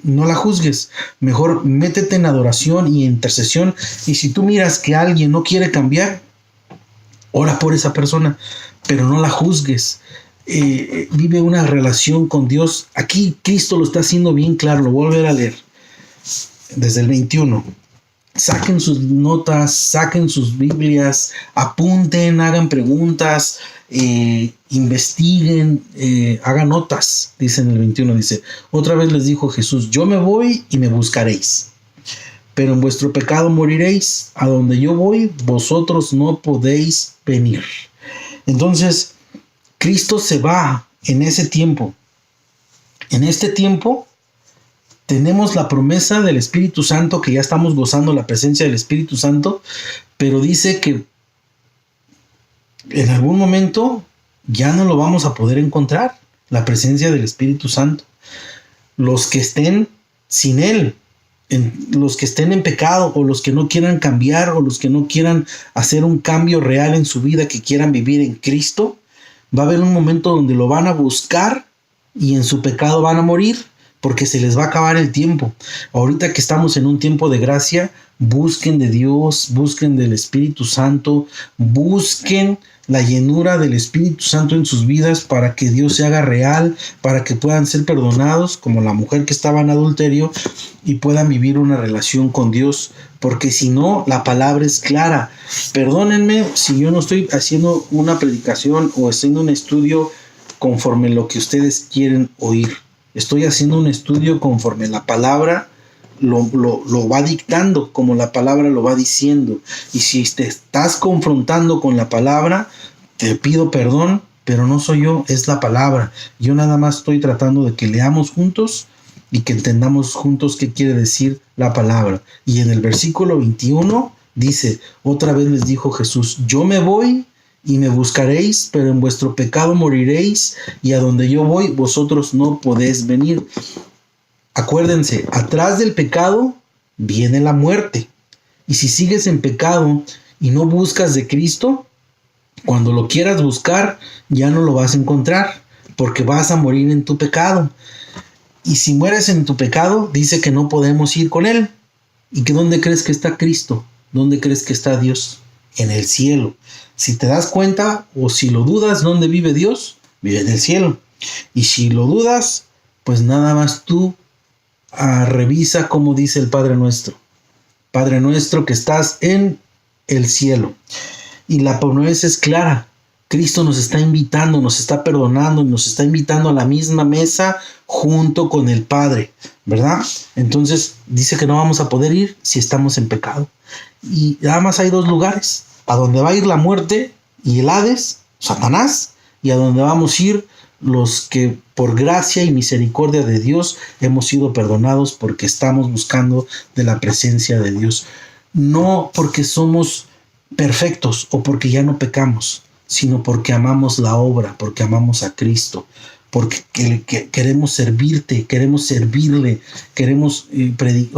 No la juzgues, mejor métete en adoración y intercesión, y si tú miras que alguien no quiere cambiar, ora por esa persona, pero no la juzgues. Vive una relación con Dios. Aquí Cristo lo está haciendo bien claro, lo voy a volver a leer desde el 21. Saquen sus notas, saquen sus Biblias, apunten, hagan preguntas, investiguen, hagan notas. Dice en el 21, dice, otra vez les dijo Jesús, yo me voy y me buscaréis, pero en vuestro pecado moriréis. A donde yo voy, vosotros no podéis venir. Entonces, Cristo se va en ese tiempo. En este tiempo tenemos la promesa del Espíritu Santo, que ya estamos gozando la presencia del Espíritu Santo, pero dice que en algún momento ya no lo vamos a poder encontrar, la presencia del Espíritu Santo. Los que estén sin Él, los que estén en pecado, o los que no quieran cambiar, o los que no quieran hacer un cambio real en su vida, que quieran vivir en Cristo, va a haber un momento donde lo van a buscar y en su pecado van a morir, porque se les va a acabar el tiempo. Ahorita que estamos en un tiempo de gracia, busquen de Dios, busquen del Espíritu Santo, busquen la llenura del Espíritu Santo en sus vidas para que Dios se haga real, para que puedan ser perdonados como la mujer que estaba en adulterio y puedan vivir una relación con Dios, porque si no, la palabra es clara. Perdónenme si yo no estoy haciendo una predicación o haciendo un estudio conforme lo que ustedes quieren oír. Estoy haciendo un estudio conforme la palabra lo va dictando, como la palabra lo va diciendo. Y si te estás confrontando con la palabra, te pido perdón, pero no soy yo, es la palabra. Yo nada más estoy tratando de que leamos juntos y que entendamos juntos qué quiere decir la palabra. Y en el versículo 21 dice, otra vez les dijo Jesús, yo me voy y me buscaréis, pero en vuestro pecado moriréis, y a donde yo voy, vosotros no podéis venir. Acuérdense, atrás del pecado viene la muerte. Y si sigues en pecado y no buscas de Cristo, cuando lo quieras buscar, ya no lo vas a encontrar, porque vas a morir en tu pecado. Y si mueres en tu pecado, dice que no podemos ir con Él. ¿Y que dónde crees que está Cristo? ¿Dónde crees que está Dios? En el cielo. Si te das cuenta o si lo dudas, ¿dónde vive Dios? Vive en el cielo. Y si lo dudas, pues nada más tú revisa cómo dice el Padre Nuestro. Padre nuestro que estás en el cielo. Y la promesa es clara. Cristo nos está invitando, nos está perdonando, nos está invitando a la misma mesa junto con el Padre, ¿verdad? Entonces dice que no vamos a poder ir si estamos en pecado. Y nada más hay dos lugares, a donde va a ir la muerte y el Hades, Satanás, y a donde vamos a ir los que por gracia y misericordia de Dios hemos sido perdonados porque estamos buscando de la presencia de Dios. No porque somos perfectos o porque ya no pecamos, sino porque amamos la obra, porque amamos a Cristo, porque queremos servirte, queremos servirle, queremos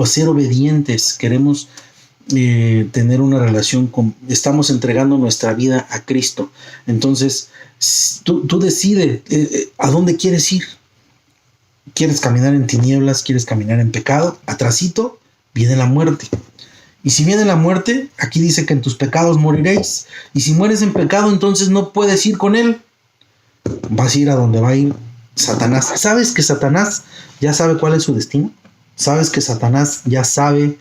ser obedientes, queremos tener una relación estamos entregando nuestra vida a Cristo. Entonces tú decides a dónde quieres ir. ¿Quieres caminar en tinieblas? ¿Quieres caminar en pecado? Atrasito viene la muerte. Y si viene la muerte, aquí dice que en tus pecados moriréis. Y si mueres en pecado, entonces no puedes ir con Él. Vas a ir a donde va a ir Satanás. ¿Sabes que Satanás ya sabe cuál es su destino? ¿Sabes que Satanás ya sabe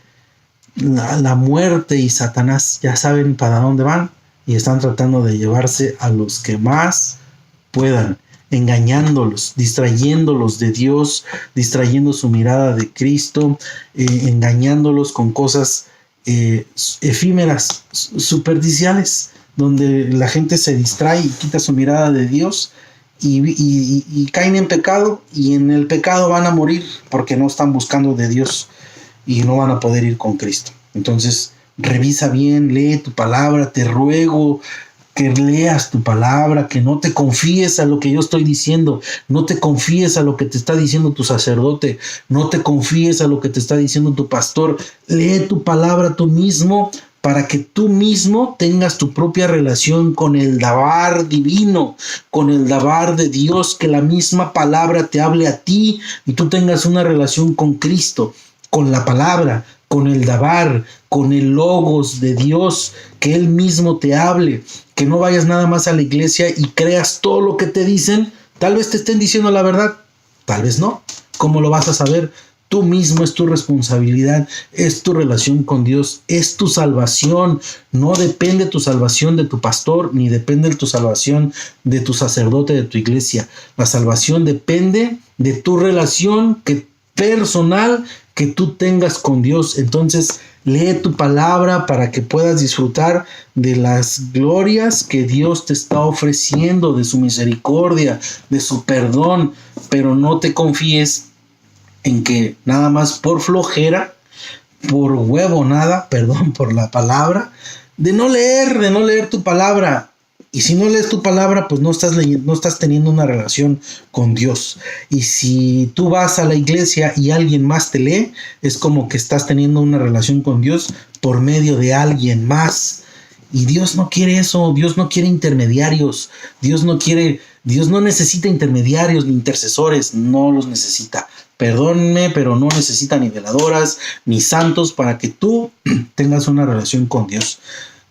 la muerte y Satanás ya saben para dónde van? Y están tratando de llevarse a los que más puedan, engañándolos, distrayéndolos de Dios, distrayendo su mirada de Cristo, engañándolos con cosas efímeras, superficiales, donde la gente se distrae y quita su mirada de Dios y caen en pecado, y en el pecado van a morir porque no están buscando de Dios y no van a poder ir con Cristo. Entonces revisa bien, lee tu palabra, te ruego, que leas tu palabra, que no te confíes a lo que yo estoy diciendo, no te confíes a lo que te está diciendo tu sacerdote, no te confíes a lo que te está diciendo tu pastor. Lee tu palabra tú mismo para que tú mismo tengas tu propia relación con el Dabar divino, con el Dabar de Dios, que la misma palabra te hable a ti y tú tengas una relación con Cristo, con la palabra, con el Dabar, con el Logos de Dios, que Él mismo te hable, que no vayas nada más a la iglesia y creas todo lo que te dicen. Tal vez te estén diciendo la verdad, tal vez no. ¿Cómo lo vas a saber? Tú mismo, es tu responsabilidad, es tu relación con Dios, es tu salvación. No depende tu salvación de tu pastor, ni depende tu salvación de tu sacerdote de tu iglesia. La salvación depende de tu relación personal que tú tengas con Dios. Entonces, lee tu palabra para que puedas disfrutar de las glorias que Dios te está ofreciendo, de su misericordia, de su perdón, pero no te confíes en que nada más por flojera, por huevonada, perdón por la palabra, de no leer tu palabra. Y si no lees tu palabra, pues no estás teniendo una relación con Dios. Y si tú vas a la iglesia y alguien más te lee, es como que estás teniendo una relación con Dios por medio de alguien más. Y Dios no quiere eso, Dios no quiere intermediarios, Dios no necesita intermediarios ni intercesores, no los necesita. Perdónenme, pero no necesita ni veladoras ni santos para que tú tengas una relación con Dios.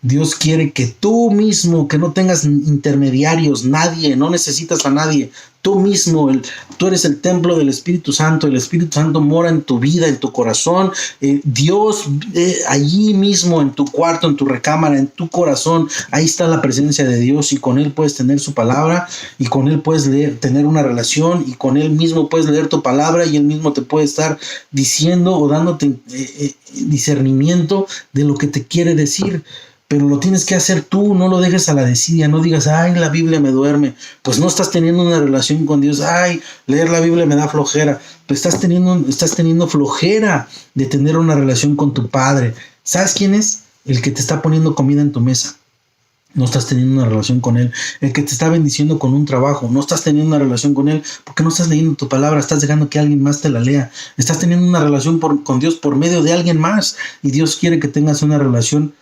Dios quiere que tú mismo, que no tengas intermediarios, nadie, no necesitas a nadie. Tú mismo, tú eres el templo del Espíritu Santo. El Espíritu Santo mora en tu vida, en tu corazón. Dios, allí mismo, en tu cuarto, en tu recámara, en tu corazón, ahí está la presencia de Dios, y con Él puedes tener su palabra, y con Él puedes tener una relación, y con Él mismo puedes leer tu palabra, y Él mismo te puede estar diciendo o dándote discernimiento de lo que te quiere decir. Pero lo tienes que hacer tú, no lo dejes a la desidia, no digas, ay, la Biblia me duerme. Pues no estás teniendo una relación con Dios. Ay, leer la Biblia me da flojera. Pues estás teniendo flojera de tener una relación con tu Padre. ¿Sabes quién es? El que te está poniendo comida en tu mesa. No estás teniendo una relación con Él. El que te está bendiciendo con un trabajo. No estás teniendo una relación con Él porque no estás leyendo tu palabra. Estás dejando que alguien más te la lea. Estás teniendo una relación con Dios por medio de alguien más. Y Dios quiere que tengas una relación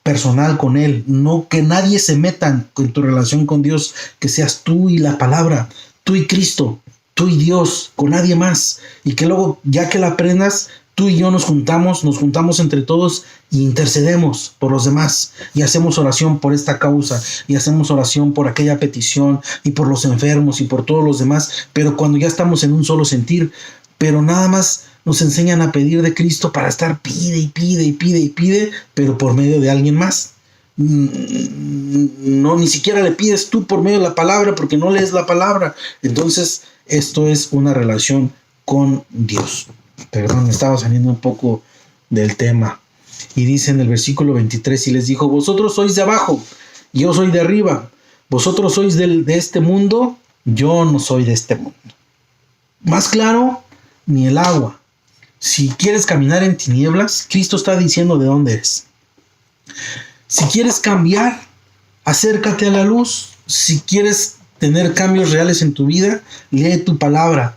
personal con Él, no que nadie se meta en tu relación con Dios, que seas tú y la palabra, tú y Cristo, tú y Dios, con nadie más, y que luego, ya que la aprendas, tú y yo nos juntamos entre todos y intercedemos por los demás, y hacemos oración por esta causa, y hacemos oración por aquella petición, y por los enfermos, y por todos los demás, pero cuando ya estamos en un solo sentir. Pero nada más nos enseñan a pedir de Cristo para estar pide, pero por medio de alguien más. No, ni siquiera le pides tú por medio de la palabra, porque no lees la palabra. Entonces, esto es una relación con Dios. Perdón, me estaba saliendo un poco del tema. Y dice en el versículo 23, y les dijo, vosotros sois de abajo, yo soy de arriba. Vosotros sois de este mundo, yo no soy de este mundo. Más claro, ni el agua. Si quieres caminar en tinieblas, Cristo está diciendo de dónde eres. Si quieres cambiar, acércate a la luz. Si quieres tener cambios reales en tu vida, lee tu palabra.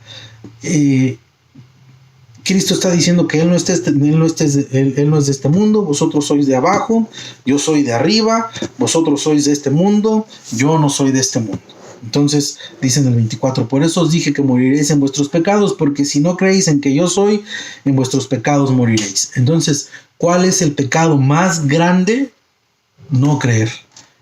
Cristo está diciendo que Él no es de este mundo, vosotros sois de abajo, yo soy de arriba, vosotros sois de este mundo, yo no soy de este mundo. Entonces dice en el 24, por eso os dije que moriréis en vuestros pecados, porque si no creéis en que yo soy, en vuestros pecados moriréis. Entonces, ¿cuál es el pecado más grande? No creer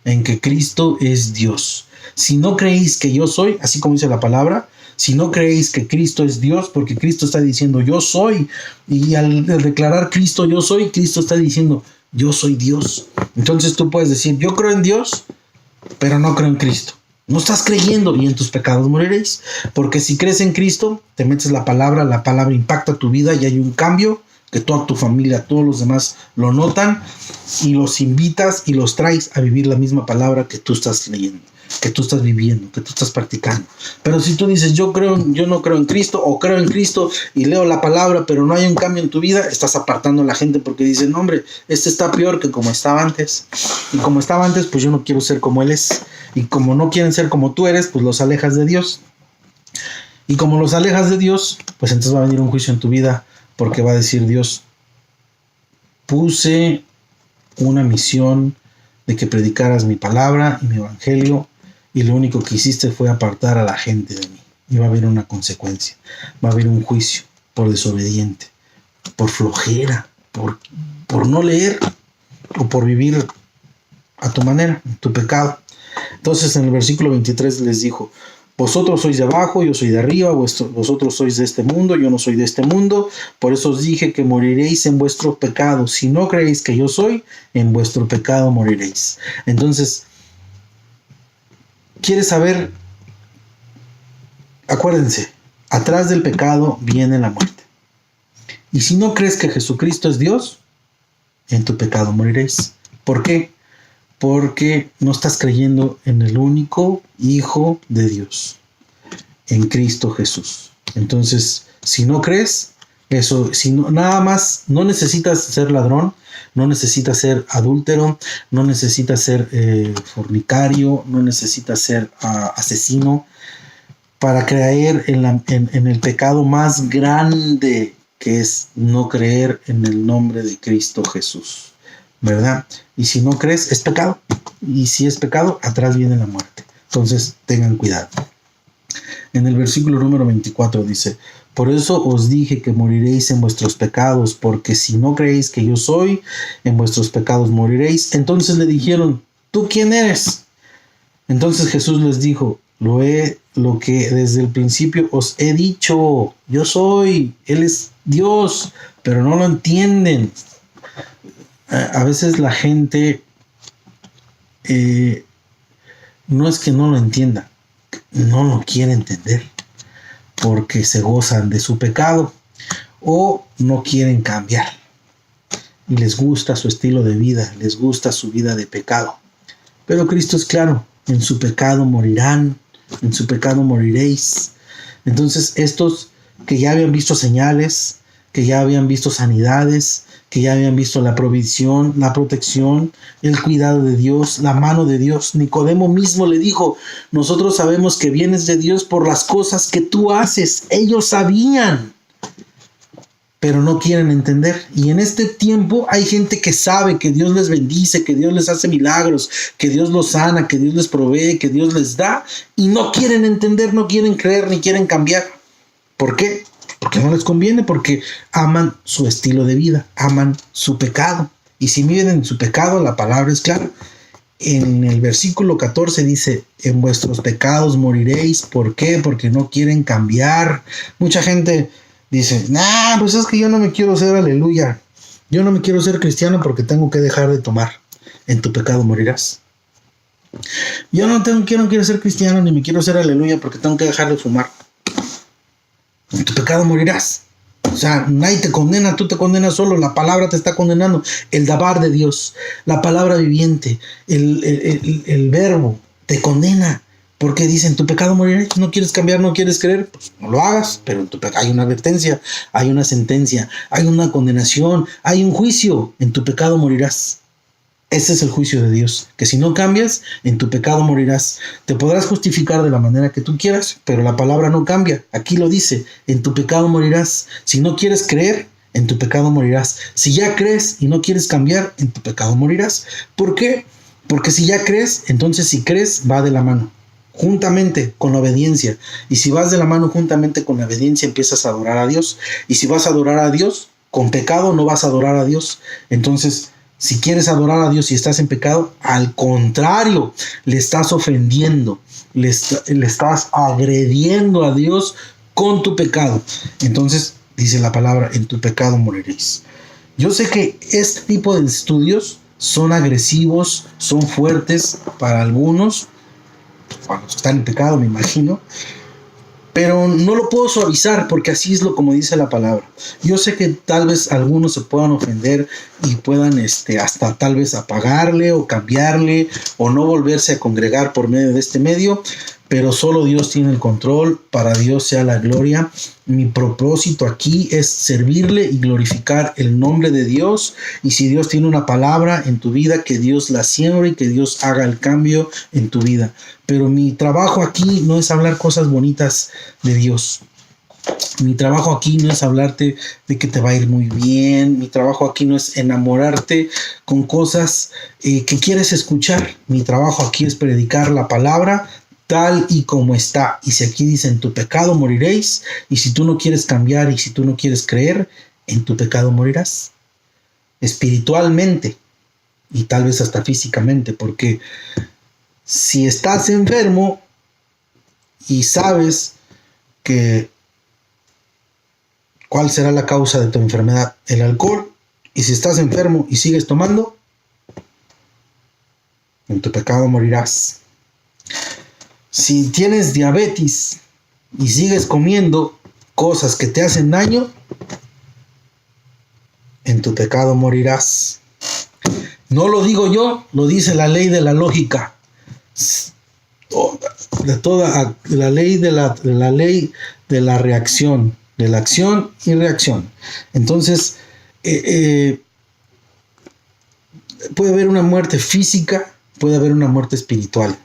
en que Cristo es Dios. Si no creéis que yo soy, así como dice la palabra, si no creéis que Cristo es Dios, porque Cristo está diciendo yo soy, y al declarar Cristo yo soy, Cristo está diciendo yo soy Dios. Entonces tú puedes decir yo creo en Dios, pero no creo en Cristo. No estás creyendo y en tus pecados moriréis. Porque si crees en Cristo, te metes la palabra impacta tu vida y hay un cambio que toda tu familia, todos los demás lo notan, y los invitas y los traes a vivir la misma palabra que tú estás leyendo. que tú estás viviendo, que tú estás practicando. Pero si tú dices, yo no creo en Cristo, o creo en Cristo y leo la palabra, pero no hay un cambio en tu vida, estás apartando a la gente porque dicen, no, hombre, este está peor que como estaba antes. Y como estaba antes, pues yo no quiero ser como él es. Y como no quieren ser como tú eres, pues los alejas de Dios. Y como los alejas de Dios, pues entonces va a venir un juicio en tu vida, porque va a decir Dios, puse una misión de que predicaras mi palabra y mi evangelio, y lo único que hiciste fue apartar a la gente de mí. Y va a haber una consecuencia, va a haber un juicio por desobediente, por flojera, por no leer o por vivir a tu manera, en tu pecado. Entonces en el versículo 23 les dijo, vosotros sois de abajo, yo soy de arriba, vosotros sois de este mundo, yo no soy de este mundo, por eso os dije que moriréis en vuestro pecado. Si no creéis que yo soy, en vuestro pecado moriréis. Entonces, ¿quieres saber? Acuérdense, atrás del pecado viene la muerte. Y si no crees que Jesucristo es Dios, en tu pecado moriréis. ¿Por qué? Porque no estás creyendo en el único Hijo de Dios, en Cristo Jesús. Entonces, si no crees, nada más, no necesitas ser ladrón, no necesitas ser adúltero, no necesitas ser fornicario, no necesitas ser asesino, para creer en el pecado más grande, que es no creer en el nombre de Cristo Jesús. ¿Verdad? Y si no crees, es pecado. Y si es pecado, atrás viene la muerte. Entonces, tengan cuidado. En el versículo número 24 dice, por eso os dije que moriréis en vuestros pecados, porque si no creéis que yo soy, en vuestros pecados moriréis. Entonces le dijeron, ¿tú quién eres? Entonces Jesús les dijo, lo que desde el principio os he dicho, yo soy, Él es Dios, pero no lo entienden. A veces la gente no es que no lo entienda, no lo quiere entender porque se gozan de su pecado o no quieren cambiar y les gusta su estilo de vida, les gusta su vida de pecado. Pero Cristo es claro, en su pecado morirán, en su pecado moriréis. Entonces estos que ya habían visto señales, que ya habían visto sanidades, que ya habían visto la provisión, la protección, el cuidado de Dios, la mano de Dios. Nicodemo mismo le dijo, nosotros sabemos que vienes de Dios por las cosas que tú haces. Ellos sabían, pero no quieren entender. Y en este tiempo hay gente que sabe que Dios les bendice, que Dios les hace milagros, que Dios los sana, que Dios les provee, que Dios les da, y no quieren entender, no quieren creer, ni quieren cambiar. ¿Por qué? Porque no les conviene, porque aman su estilo de vida, aman su pecado. Y si viven en su pecado, la palabra es clara. En el versículo 14 dice, en vuestros pecados moriréis. ¿Por qué? Porque no quieren cambiar. Mucha gente dice, pues es que yo no me quiero ser aleluya. Yo no me quiero ser cristiano porque tengo que dejar de tomar. En tu pecado morirás. Yo no quiero ser cristiano ni me quiero ser aleluya porque tengo que dejar de fumar. En tu pecado morirás. O sea, nadie te condena, tú te condenas solo, la palabra te está condenando. El dabar de Dios, la palabra viviente, el verbo te condena. Porque dice, en tu pecado morirás. No quieres cambiar, no quieres creer, pues no lo hagas. Pero en tu hay una advertencia, hay una sentencia, hay una condenación, hay un juicio. En tu pecado morirás. Ese es el juicio de Dios, que si no cambias, en tu pecado morirás. Te podrás justificar de la manera que tú quieras, pero la palabra no cambia. Aquí lo dice, en tu pecado morirás. Si no quieres creer, en tu pecado morirás. Si ya crees y no quieres cambiar, en tu pecado morirás. ¿Por qué? Porque si ya crees, entonces si crees, va de la mano, juntamente con la obediencia. Y si vas de la mano juntamente con la obediencia, empiezas a adorar a Dios. Y si vas a adorar a Dios, con pecado no vas a adorar a Dios. Entonces, si quieres adorar a Dios y estás en pecado, al contrario, le estás ofendiendo, le estás agrediendo a Dios con tu pecado. Entonces, dice la palabra, en tu pecado moriréis. Yo sé que este tipo de estudios son agresivos, son fuertes para algunos, para los que están en pecado, me imagino, pero no lo puedo suavizar porque así es lo como dice la palabra. Yo sé que tal vez algunos se puedan ofender y puedan hasta tal vez apagarle o cambiarle o no volverse a congregar por medio de este medio, pero solo Dios tiene el control. Para Dios sea la gloria. Mi propósito aquí es servirle y glorificar el nombre de Dios. Y si Dios tiene una palabra en tu vida, que Dios la siembre y que Dios haga el cambio en tu vida. Pero mi trabajo aquí no es hablar cosas bonitas de Dios. Mi trabajo aquí no es hablarte de que te va a ir muy bien. Mi trabajo aquí no es enamorarte con cosas que quieres escuchar. Mi trabajo aquí es predicar la palabra tal y como está. Y si aquí dice en tu pecado moriréis, y si tú no quieres cambiar y si tú no quieres creer, en tu pecado morirás. Espiritualmente y tal vez hasta físicamente, porque si estás enfermo y sabes que cuál será la causa de tu enfermedad, el alcohol, y si estás enfermo y sigues tomando, en tu pecado morirás. Si tienes diabetes y sigues comiendo cosas que te hacen daño, en tu pecado morirás. No lo digo yo, lo dice la ley de la lógica. La ley de la reacción, de la acción y reacción. Entonces, puede haber una muerte física, puede haber una muerte espiritual.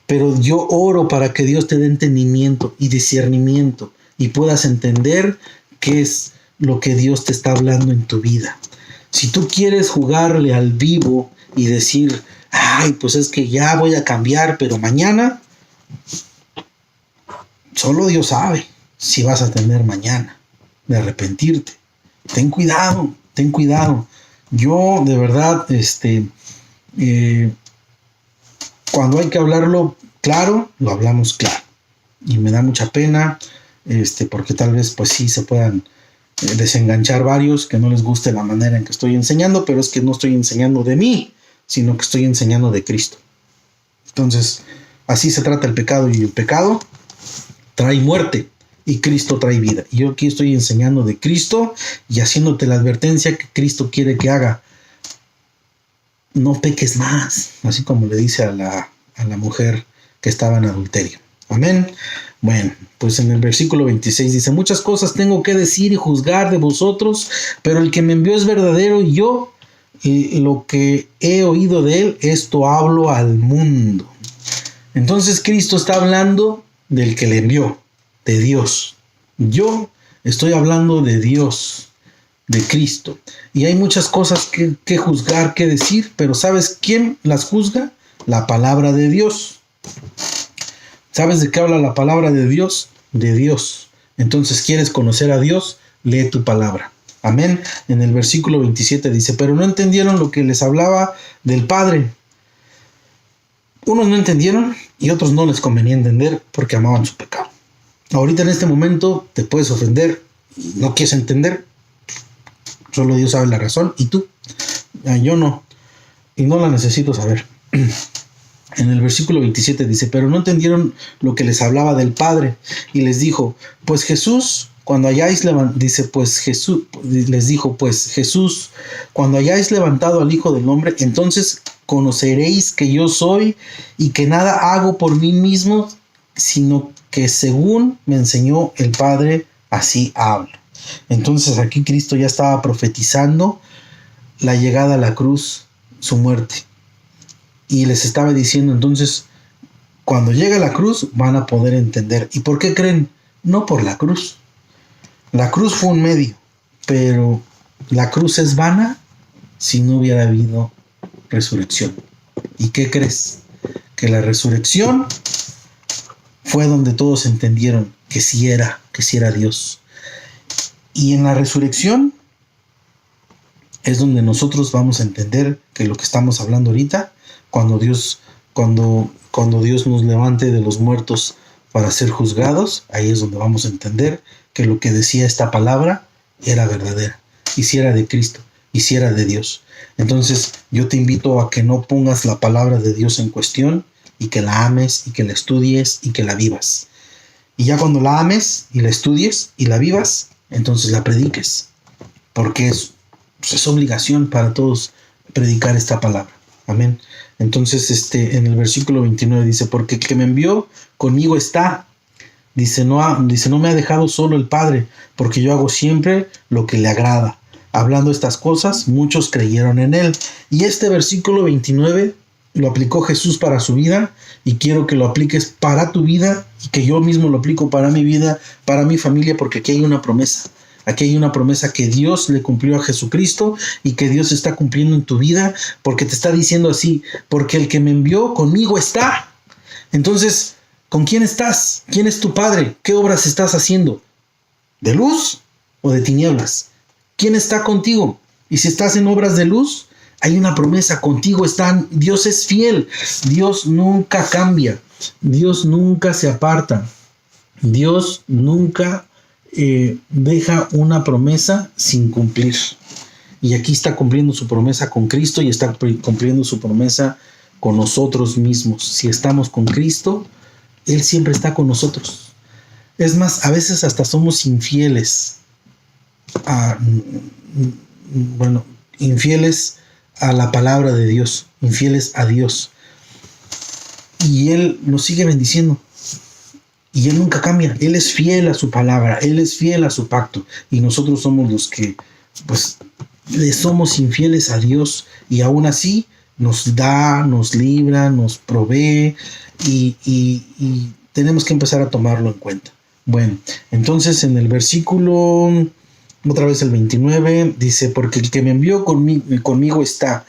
Pero yo oro para que Dios te dé entendimiento y discernimiento y puedas entender qué es lo que Dios te está hablando en tu vida. Si tú quieres jugarle al vivo y decir, ay, pues es que ya voy a cambiar, pero mañana, solo Dios sabe si vas a tener mañana de arrepentirte. Ten cuidado, ten cuidado. Yo de verdad, cuando hay que hablarlo claro, lo hablamos claro. Y me da mucha pena, porque tal vez pues sí se puedan desenganchar varios que no les guste la manera en que estoy enseñando, pero es que no estoy enseñando de mí, sino que estoy enseñando de Cristo. Entonces, así se trata el pecado, y el pecado trae muerte y Cristo trae vida. Y yo aquí estoy enseñando de Cristo y haciéndote la advertencia que Cristo quiere que haga. No peques más, así como le dice a la mujer que estaba en adulterio. Amén. Bueno, pues en el versículo 26 dice, muchas cosas tengo que decir y juzgar de vosotros, pero el que me envió es verdadero, y yo lo que he oído de él, esto hablo al mundo. Entonces Cristo está hablando del que le envió, de Dios. Yo estoy hablando de Dios, de Cristo. Y hay muchas cosas que juzgar, que decir, pero ¿sabes quién las juzga? La palabra de Dios. ¿Sabes de qué habla la palabra de Dios? De Dios. Entonces, ¿quieres conocer a Dios? Lee tu palabra. Amén. En el versículo 27 dice, pero no entendieron lo que les hablaba del Padre. Unos no entendieron y otros no les convenía entender porque amaban su pecado. Ahorita en este momento te puedes ofender y no quieres entender. Solo Dios sabe la razón y tú. Yo no. Y no la necesito saber. En el versículo 27 dice, pero no entendieron lo que les hablaba del Padre. Y les dijo, pues Jesús, cuando hayáis levantado, dice, pues Jesús, les dijo, pues Jesús, cuando hayáis levantado al Hijo del Hombre, entonces conoceréis que yo soy y que nada hago por mí mismo, sino que según me enseñó el Padre, así hablo. Entonces aquí Cristo ya estaba profetizando la llegada a la cruz, su muerte. Y les estaba diciendo, entonces, cuando llegue a la cruz van a poder entender. ¿Y por qué creen? No por la cruz. La cruz fue un medio, pero la cruz es vana si no hubiera habido resurrección. ¿Y qué crees? Que la resurrección fue donde todos entendieron que sí era Dios. Y en la resurrección es donde nosotros vamos a entender que lo que estamos hablando ahorita, cuando Dios nos levante de los muertos para ser juzgados, ahí es donde vamos a entender que lo que decía esta palabra era verdadera, y si era de Cristo, y si era de Dios. Entonces yo te invito a que no pongas la palabra de Dios en cuestión, y que la ames, y que la estudies, y que la vivas. Y ya cuando la ames y la estudies y la vivas, entonces la prediques. Porque es obligación para todos predicar esta palabra. Amén. Entonces, en el versículo 29 dice, porque el que me envió conmigo está. Dice, no me ha dejado solo el Padre, porque yo hago siempre lo que le agrada. Hablando estas cosas, muchos creyeron en él. Y este versículo 29 lo aplicó Jesús para su vida, y quiero que lo apliques para tu vida, y que yo mismo lo aplico para mi vida, para mi familia, porque aquí hay una promesa. Aquí hay una promesa que Dios le cumplió a Jesucristo y que Dios está cumpliendo en tu vida, porque te está diciendo así, porque el que me envió conmigo está. Entonces, ¿con quién estás? ¿Quién es tu Padre? ¿Qué obras estás haciendo? ¿De luz o de tinieblas? ¿Quién está contigo? Y si estás en obras de luz, hay una promesa, contigo están. Dios es fiel, Dios nunca cambia, Dios nunca se aparta, Dios nunca deja una promesa sin cumplir. Y aquí está cumpliendo su promesa con Cristo y está cumpliendo su promesa con nosotros mismos. Si estamos con Cristo, Él siempre está con nosotros. Es más, a veces hasta somos infieles infieles a la palabra de Dios, infieles a Dios. Y Él nos sigue bendiciendo. Y Él nunca cambia. Él es fiel a su palabra. Él es fiel a su pacto. Y nosotros somos los que, pues, le somos infieles a Dios. Y aún así nos da, nos libra, nos provee. Y tenemos que empezar a tomarlo en cuenta. Bueno, entonces en el versículo, otra vez el 29, dice, porque el que me envió conmigo está.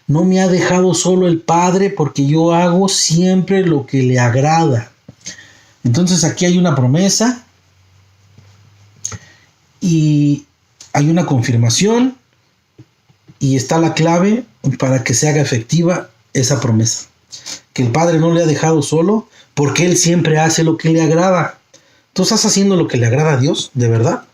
No me ha dejado solo el Padre, porque yo hago siempre lo que le agrada. Entonces aquí hay una promesa y hay una confirmación y está la clave para que se haga efectiva esa promesa. Que el Padre no le ha dejado solo porque Él siempre hace lo que le agrada. ¿Tú estás haciendo lo que le agrada a Dios? ¿De verdad?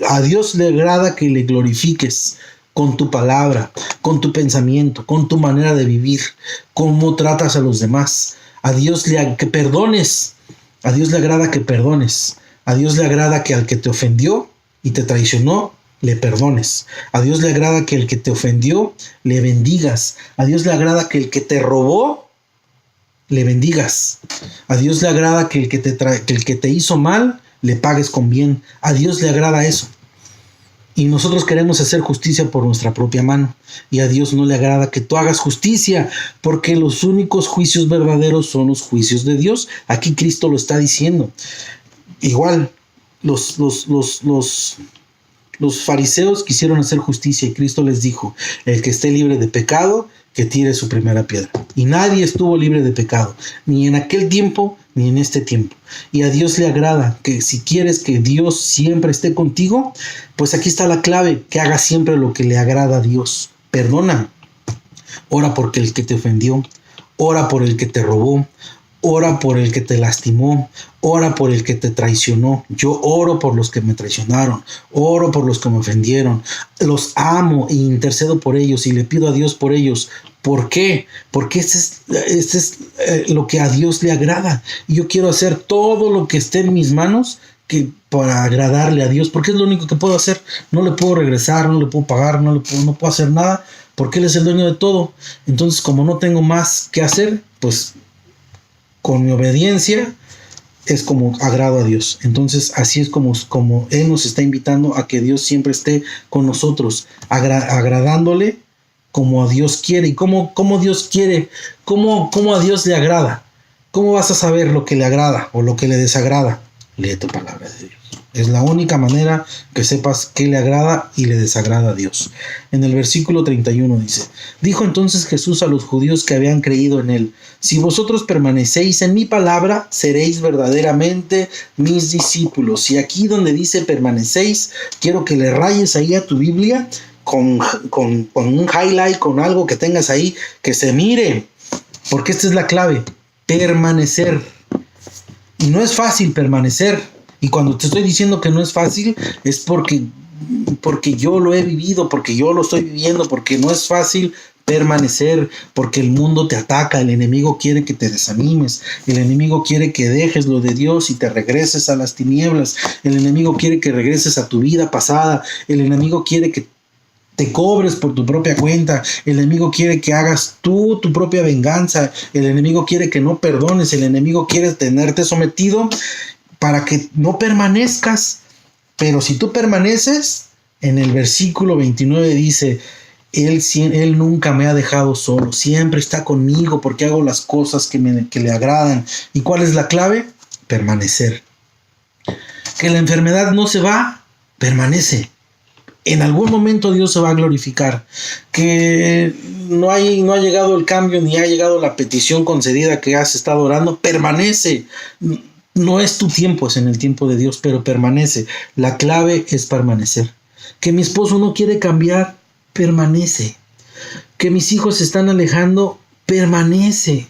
A Dios le agrada que le glorifiques con tu palabra, con tu pensamiento, con tu manera de vivir, cómo tratas a los demás. A Dios que perdones. A Dios le agrada que perdones. A Dios le agrada que al que te ofendió y te traicionó, le perdones. A Dios le agrada que el que te ofendió, le bendigas. A Dios le agrada que el que te robó, le bendigas. A Dios le agrada que el que te hizo mal, le pagues con bien. A Dios le agrada eso. Y nosotros queremos hacer justicia por nuestra propia mano. Y a Dios no le agrada que tú hagas justicia, porque los únicos juicios verdaderos son los juicios de Dios. Aquí Cristo lo está diciendo. Igual, los fariseos quisieron hacer justicia y Cristo les dijo, el que esté libre de pecado, que tire su primera piedra. Y nadie estuvo libre de pecado, ni en aquel tiempo, ni en este tiempo. Y a Dios le agrada que si quieres que Dios siempre esté contigo, pues aquí está la clave, que hagas siempre lo que le agrada a Dios. Perdona. Ora por el que te ofendió, ora por el que te robó, ora por el que te lastimó, ora por el que te traicionó. Yo oro por los que me traicionaron, oro por los que me ofendieron, los amo e intercedo por ellos y le pido a Dios por ellos. ¿Por qué? Porque este es lo que a Dios le agrada. Y yo quiero hacer todo lo que esté en mis manos para agradarle a Dios, porque es lo único que puedo hacer. No le puedo regresar, no le puedo pagar, no puedo hacer nada, porque Él es el dueño de todo. Entonces, como no tengo más que hacer, pues con mi obediencia es como agrado a Dios. Entonces así es como Él nos está invitando a que Dios siempre esté con nosotros, agradándole como a Dios quiere. ¿Y cómo Dios quiere? ¿Cómo a Dios le agrada? ¿Cómo vas a saber lo que le agrada o lo que le desagrada? Lee tu palabra de Dios. Es la única manera que sepas qué le agrada y le desagrada a Dios. En el versículo 31 dice, dijo entonces Jesús a los judíos que habían creído en él, si vosotros permanecéis en mi palabra, seréis verdaderamente mis discípulos. Y aquí donde dice permanecéis, quiero que le rayes ahí a tu Biblia con un highlight, con algo que tengas ahí, que se mire, porque esta es la clave, permanecer. Y no es fácil permanecer. Y cuando te estoy diciendo que no es fácil, es porque yo lo he vivido, porque yo lo estoy viviendo, porque no es fácil permanecer, porque el mundo te ataca, el enemigo quiere que te desanimes, el enemigo quiere que dejes lo de Dios y te regreses a las tinieblas, el enemigo quiere que regreses a tu vida pasada, el enemigo quiere que te cobres por tu propia cuenta, el enemigo quiere que hagas tú tu propia venganza, el enemigo quiere que no perdones, el enemigo quiere tenerte sometido para que no permanezcas. Pero si tú permaneces, en el versículo 29 dice, Él nunca me ha dejado solo, siempre está conmigo porque hago las cosas que le agradan. ¿Y cuál es la clave? Permanecer. Que la enfermedad no se va, permanece. En algún momento Dios se va a glorificar. Que no ha llegado el cambio ni ha llegado la petición concedida que has estado orando, permanece. No es tu tiempo, es en el tiempo de Dios, pero permanece. La clave es permanecer. Que mi esposo no quiere cambiar, permanece. Que mis hijos se están alejando, permanece.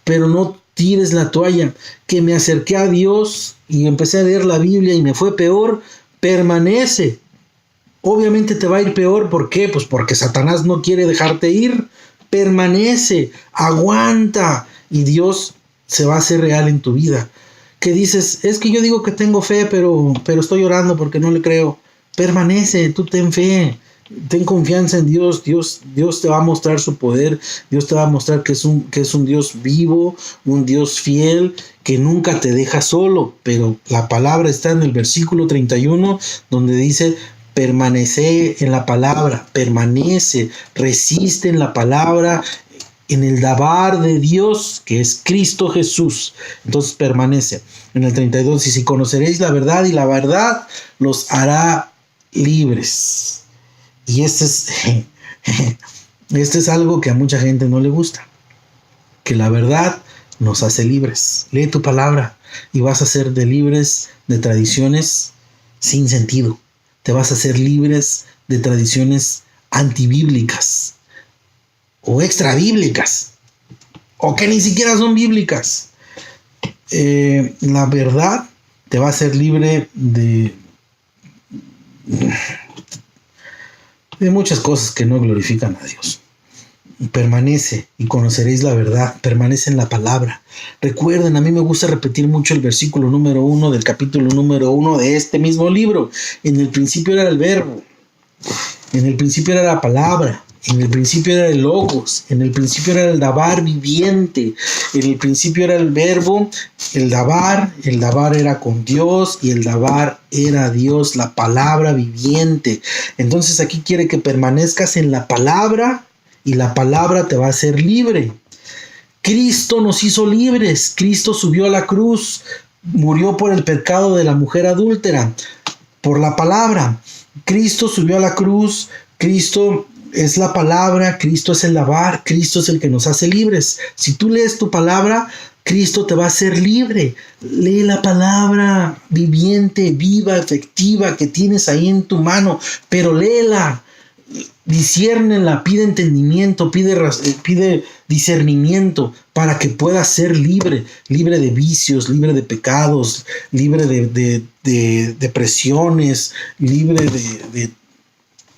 Pero no tires la toalla. Que me acerqué a Dios y empecé a leer la Biblia y me fue peor, permanece. Obviamente te va a ir peor, ¿por qué? Pues porque Satanás no quiere dejarte ir. Permanece, aguanta y Dios se va a hacer real en tu vida. Que dices, es que yo digo que tengo fe, pero estoy orando porque no le creo. Permanece, tú ten fe, ten confianza en Dios. Dios te va a mostrar su poder. Dios te va a mostrar que es un Dios vivo, un Dios fiel, que nunca te deja solo. Pero la palabra está en el versículo 31, donde dice, permanece en la palabra, permanece, resiste en la palabra, en el dabar de Dios, que es Cristo Jesús. Entonces permanece. En el 32 dice, si conoceréis la verdad y la verdad los hará libres. Y este es algo que a mucha gente no le gusta, que la verdad nos hace libres. Lee tu palabra y vas a ser libres de tradiciones sin sentido. Te vas a hacer libres de tradiciones antibíblicas o extrabíblicas o que ni siquiera son bíblicas. La verdad te va a hacer libre de muchas cosas que no glorifican a Dios. Permanece y conoceréis la verdad, permanece en la palabra. Recuerden, a mí me gusta repetir mucho el versículo número 1 del capítulo número 1 de este mismo libro. En el principio era el verbo, en el principio era la palabra, en el principio era el logos, en el principio era el dabar viviente, en el principio era el verbo, el dabar era con Dios y el dabar era Dios, la palabra viviente. Entonces aquí quiere que permanezcas en la palabra y la palabra te va a hacer libre. Cristo nos hizo libres, Cristo subió a la cruz, murió por el pecado de la mujer adúltera, por la palabra. Cristo subió a la cruz, Cristo es la palabra, Cristo es el dabar, Cristo es el que nos hace libres. Si tú lees tu palabra, Cristo te va a hacer libre. Lee la palabra viviente, viva, efectiva que tienes ahí en tu mano, pero léela, disciérnela, pide entendimiento, pide discernimiento para que puedas ser libre de vicios, libre de pecados, libre de depresiones, libre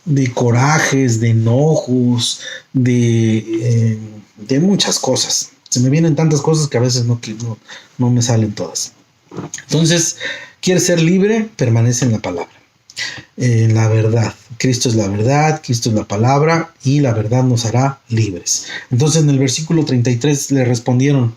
de corajes, de enojos, de muchas cosas. Se me vienen tantas cosas que a veces no me salen todas. Entonces, ¿quieres ser libre? Permanece en la palabra, en la verdad. Cristo es la verdad, Cristo es la palabra y la verdad nos hará libres. Entonces en el versículo 33 le respondieron,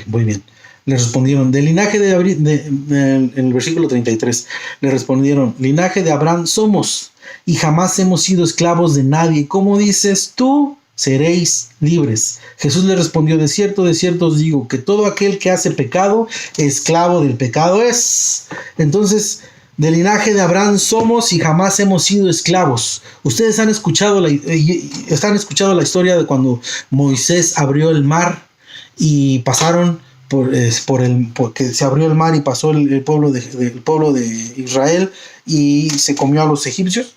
voy bien. Le respondieron, del linaje en el versículo 33, le respondieron, linaje de Abraham somos y jamás hemos sido esclavos de nadie. ¿Cómo dices tú? Seréis libres. Jesús le respondió, de cierto os digo, que todo aquel que hace pecado, esclavo del pecado es. Entonces, del linaje de Abraham somos y jamás hemos sido esclavos. Ustedes han escuchado la historia de cuando Moisés abrió el mar y pasaron porque se abrió el mar y pasó el pueblo de Israel y se comió a los egipcios.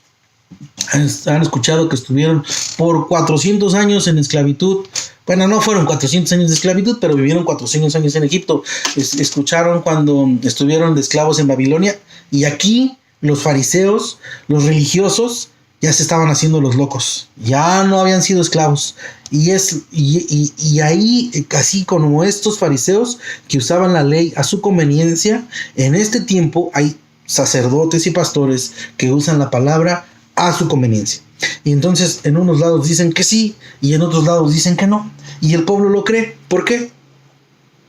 Han escuchado que estuvieron por 400 años en esclavitud. Bueno, no fueron 400 años de esclavitud, pero vivieron 400 años en Egipto. Escucharon cuando estuvieron de esclavos en Babilonia. Y aquí los fariseos, los religiosos, ya se estaban haciendo los locos, ya no habían sido esclavos. Y ahí, así como estos fariseos que usaban la ley a su conveniencia, en este tiempo hay sacerdotes y pastores que usan la palabra a su conveniencia. Y entonces en unos lados dicen que sí y en otros lados dicen que no. Y el pueblo lo cree. ¿Por qué?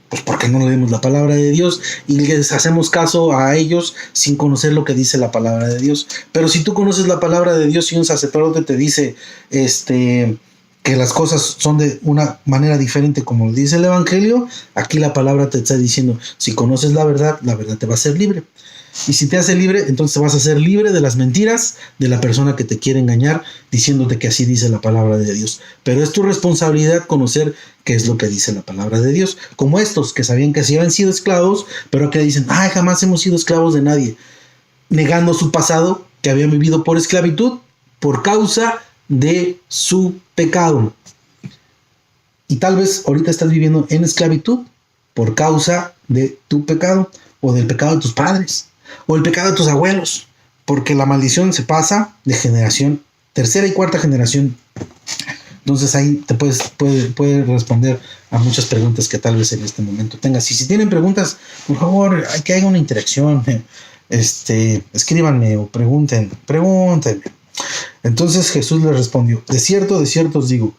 Pues porque no leemos la palabra de Dios y les hacemos caso a ellos sin conocer lo que dice la palabra de Dios. Pero si tú conoces la palabra de Dios y un sacerdote te dice que las cosas son de una manera diferente como dice el Evangelio, aquí la palabra te está diciendo, si conoces la verdad te va a hacer libre. Y si te hace libre, entonces vas a ser libre de las mentiras de la persona que te quiere engañar diciéndote que así dice la palabra de Dios. Pero es tu responsabilidad conocer qué es lo que dice la palabra de Dios. Como estos que sabían que sí habían sido esclavos, pero que dicen, ay, jamás hemos sido esclavos de nadie, negando su pasado, que habían vivido por esclavitud por causa de su pecado. Y tal vez ahorita estás viviendo en esclavitud por causa de tu pecado o del pecado de tus padres o el pecado de tus abuelos, porque la maldición se pasa de generación, tercera y cuarta generación. Entonces ahí te puedes responder a muchas preguntas que tal vez en este momento tengas. Y si tienen preguntas, por favor, hay que haya una interacción. Escríbanme o pregúntenme. Entonces Jesús les respondió, de cierto os digo,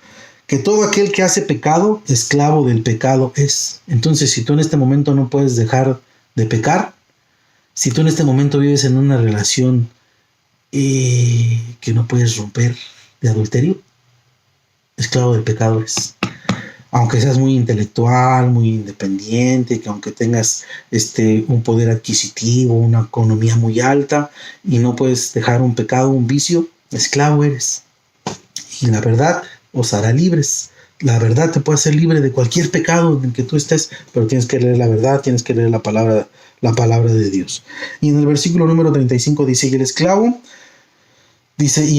que todo aquel que hace pecado, esclavo del pecado es. Entonces, si tú en este momento no puedes dejar de pecar, si tú en este momento vives en una relación que no puedes romper de adulterio, esclavo del pecado es. Aunque seas muy intelectual, muy independiente, que aunque tengas un poder adquisitivo, una economía muy alta y no puedes dejar un pecado, un vicio, esclavo eres. Y la verdad os hará libres. La verdad te puede hacer libre de cualquier pecado en que tú estés, pero tienes que leer la verdad, tienes que leer la palabra de Dios. Y en el versículo número 35 dice, y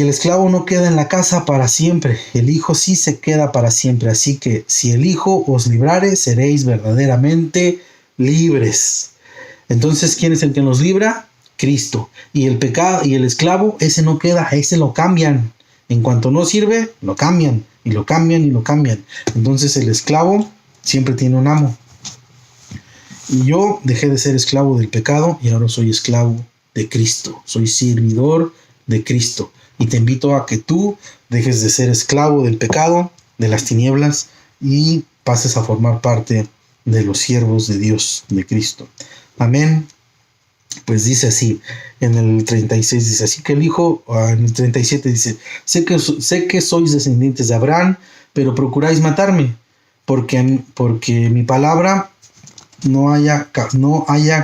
el esclavo no queda en la casa para siempre, el Hijo sí se queda para siempre. Así que si el Hijo os librare, seréis verdaderamente libres. Entonces, ¿quién es el que nos libra? Cristo. Y el pecado y el esclavo, ese no queda, ese lo cambian. En cuanto no sirve, lo cambian, y lo cambian, y lo cambian. Entonces el esclavo siempre tiene un amo. Y yo dejé de ser esclavo del pecado y ahora soy esclavo de Cristo. Soy servidor de Cristo. Y te invito a que tú dejes de ser esclavo del pecado, de las tinieblas, y pases a formar parte de los siervos de Dios, de Cristo. Amén. Pues dice así, en el 36 dice, así que el Hijo, en el 37 dice, sé que sois descendientes de Abraham, pero procuráis matarme, porque mi palabra no haya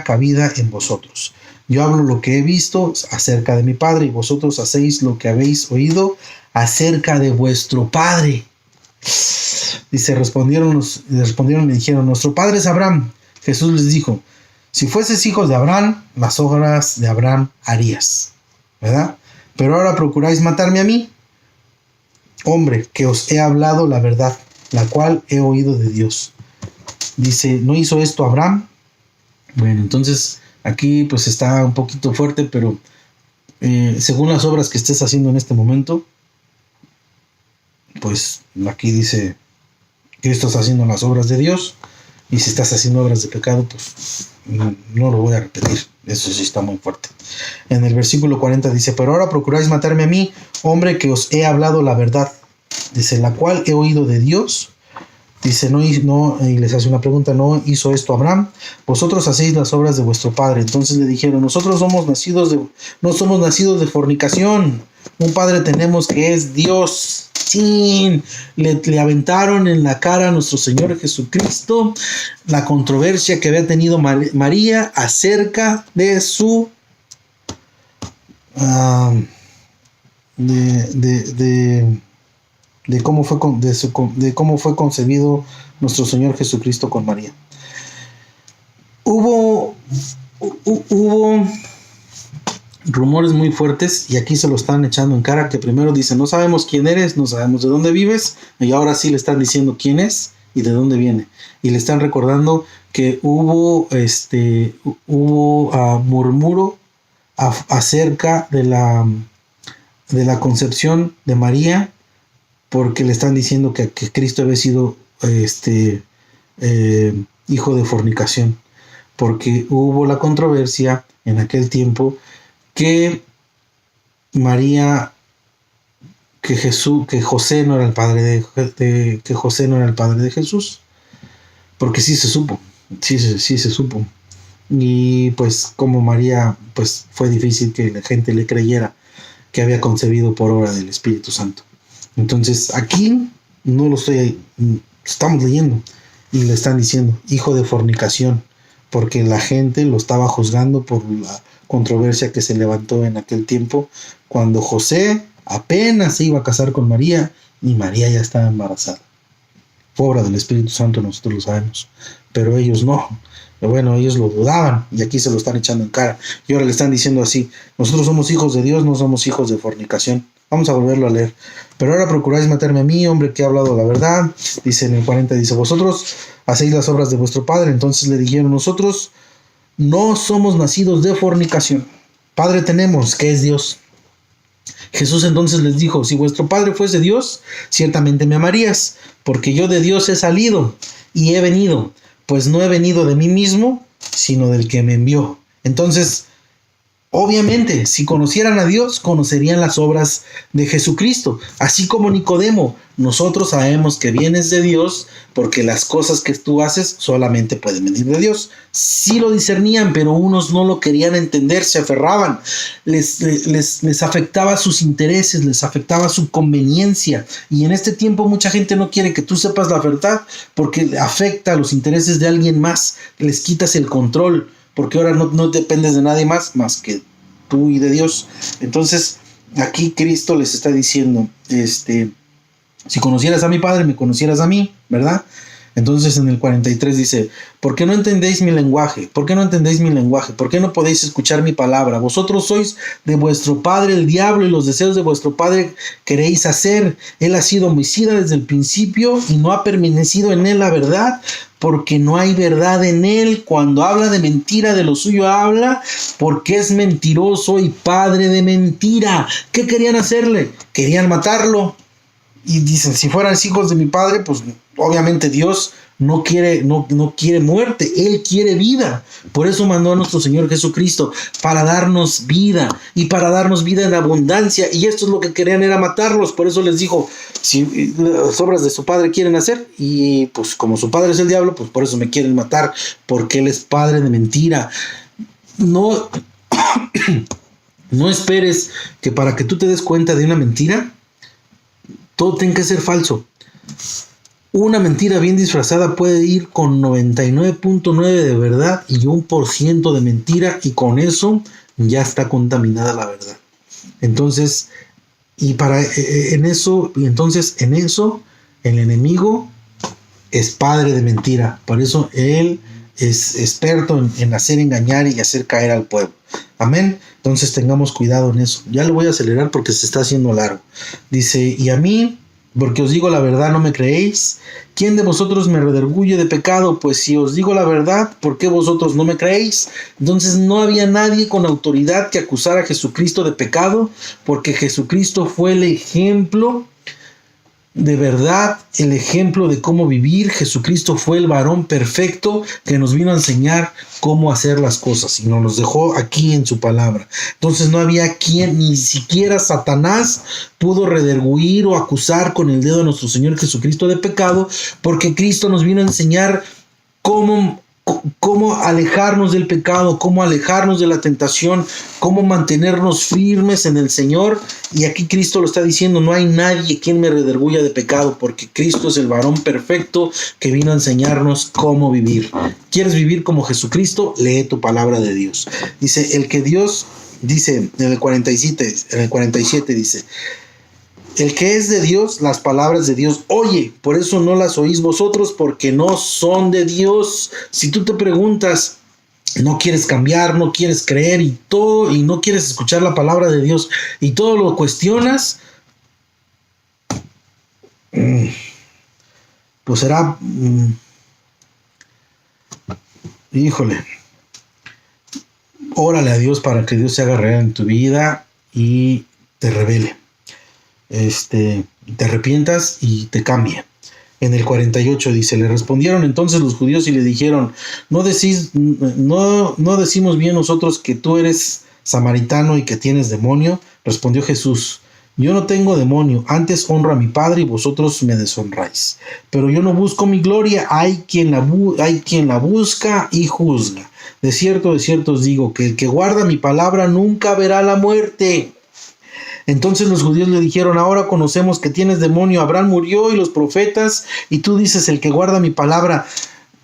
cabida en vosotros. Yo hablo lo que he visto acerca de mi Padre, y vosotros hacéis lo que habéis oído acerca de vuestro Padre. Dice, respondieron y dijeron, nuestro Padre es Abraham. Jesús les dijo, si fueses hijos de Abraham, las obras de Abraham harías, ¿verdad? Pero ahora procuráis matarme a mí, hombre, que os he hablado la verdad, la cual he oído de Dios. Dice, ¿no hizo esto Abraham? Bueno, entonces aquí pues está un poquito fuerte, pero según las obras que estés haciendo en este momento, pues aquí dice, Cristo está haciendo las obras de Dios, y si estás haciendo obras de pecado, pues no lo voy a repetir, eso sí está muy fuerte. En el versículo 40 dice, pero ahora procuráis matarme a mí, hombre, que os he hablado la verdad, dice, la cual he oído de Dios. Dice, no, y les hace una pregunta, ¿no hizo esto Abraham? Vosotros hacéis las obras de vuestro padre. Entonces le dijeron, nosotros no somos nacidos de fornicación. Un padre tenemos que es Dios. Sí, le aventaron en la cara a nuestro Señor Jesucristo la controversia que había tenido María acerca de su de cómo fue concebido nuestro Señor Jesucristo con María. Hubo rumores muy fuertes, y aquí se lo están echando en cara, que primero dicen, no sabemos quién eres, no sabemos de dónde vives, y ahora sí le están diciendo quién es y de dónde viene, y le están recordando que hubo murmuro acerca de de la concepción de María, porque le están diciendo que Cristo había sido hijo de fornicación, porque hubo la controversia en aquel tiempo que María, que José no era el padre que José no era el padre de Jesús, porque sí se supo, sí se supo. Y pues como María, pues fue difícil que la gente le creyera que había concebido por obra del Espíritu Santo. Entonces aquí no lo estamos leyendo y le están diciendo hijo de fornicación, porque la gente lo estaba juzgando por la controversia que se levantó en aquel tiempo, cuando José apenas se iba a casar con María y María ya estaba embarazada. Fue obra del Espíritu Santo, nosotros lo sabemos, pero ellos no. Bueno, ellos lo dudaban y aquí se lo están echando en cara. Y ahora le están diciendo así: nosotros somos hijos de Dios, no somos hijos de fornicación. Vamos a volverlo a leer. Pero ahora procuráis matarme a mí, hombre que ha hablado la verdad. Dice en el 40, dice: vosotros hacéis las obras de vuestro padre. Entonces le dijeron: nosotros no somos nacidos de fornicación. Padre tenemos, que es Dios. Jesús entonces les dijo: si vuestro padre fuese Dios, ciertamente me amarías, porque yo de Dios he salido y he venido, pues no he venido de mí mismo, sino del que me envió. Entonces, obviamente, si conocieran a Dios, conocerían las obras de Jesucristo. Así como Nicodemo, nosotros sabemos que vienes de Dios, porque las cosas que tú haces solamente pueden venir de Dios. Sí lo discernían, pero unos no lo querían entender, se aferraban. Les afectaba sus intereses, les afectaba su conveniencia. Y en este tiempo mucha gente no quiere que tú sepas la verdad, porque afecta a los intereses de alguien más. Les quitas el control, porque ahora no dependes de nadie más que tú y de Dios. Entonces, aquí Cristo les está diciendo, si conocieras a mi Padre, me conocieras a mí, ¿verdad? Entonces en el 43 dice: ¿por qué no entendéis mi lenguaje? ¿Por qué no entendéis mi lenguaje? ¿Por qué no podéis escuchar mi palabra? Vosotros sois de vuestro padre el diablo, y los deseos de vuestro padre queréis hacer. Él ha sido homicida desde el principio y no ha permanecido en él la verdad, porque no hay verdad en él. Cuando habla de mentira, de lo suyo habla, porque es mentiroso y padre de mentira. ¿Qué querían hacerle? Querían matarlo. Y dicen: si fueran hijos de mi padre, pues obviamente Dios no quiere muerte, Él quiere vida. Por eso mandó a nuestro Señor Jesucristo, para darnos vida, y para darnos vida en abundancia. Y esto es lo que querían, era matarlos. Por eso les dijo: si las obras de su padre quieren hacer, y pues como su padre es el diablo, pues por eso me quieren matar, porque Él es padre de mentira. No, no esperes que para que tú te des cuenta de una mentira, todo tiene que ser falso. Una mentira bien disfrazada puede ir con 99.9 de verdad y 1% de mentira, y con eso ya está contaminada la verdad. Entonces, en eso el enemigo es padre de mentira. Por eso él es experto en hacer engañar y hacer caer al pueblo. Amén. Entonces tengamos cuidado en eso. Ya lo voy a acelerar porque se está haciendo largo. Dice: y a mí, porque os digo la verdad, no me creéis. ¿Quién de vosotros me redarguye de pecado? Pues si os digo la verdad, ¿por qué vosotros no me creéis? Entonces no había nadie con autoridad que acusara a Jesucristo de pecado, porque Jesucristo fue el ejemplo de verdad, el ejemplo de cómo vivir. Jesucristo fue el varón perfecto que nos vino a enseñar cómo hacer las cosas, y nos los dejó aquí en su palabra. Entonces no había quien, ni siquiera Satanás, pudo redarguir o acusar con el dedo a nuestro Señor Jesucristo de pecado, porque Cristo nos vino a enseñar cómo alejarnos del pecado, cómo alejarnos de la tentación, cómo mantenernos firmes en el Señor. Y aquí Cristo lo está diciendo: no hay nadie quien me redarguya de pecado, porque Cristo es el varón perfecto que vino a enseñarnos cómo vivir. ¿Quieres vivir como Jesucristo? Lee tu palabra de Dios. Dice, el que Dios, dice en el 47 dice: el que es de Dios, las palabras de Dios oye, por eso no las oís vosotros, porque no son de Dios. Si tú te preguntas, no quieres cambiar, no quieres creer y no quieres escuchar la palabra de Dios y todo lo cuestionas, pues será, híjole, órale a Dios para que Dios se haga real en tu vida y te revele. te arrepientas y te cambie. En el 48 dice, le respondieron entonces los judíos y le dijeron, no decimos bien nosotros que tú eres samaritano y que tienes demonio. Respondió Jesús, yo no tengo demonio, antes honro a mi Padre y vosotros me deshonráis. Pero yo no busco mi gloria, hay quien la busca y juzga. De cierto os digo, que el que guarda mi palabra nunca verá la muerte. Entonces los judíos le dijeron, ahora conocemos que tienes demonio, Abraham murió y los profetas, y tú dices, el que guarda mi palabra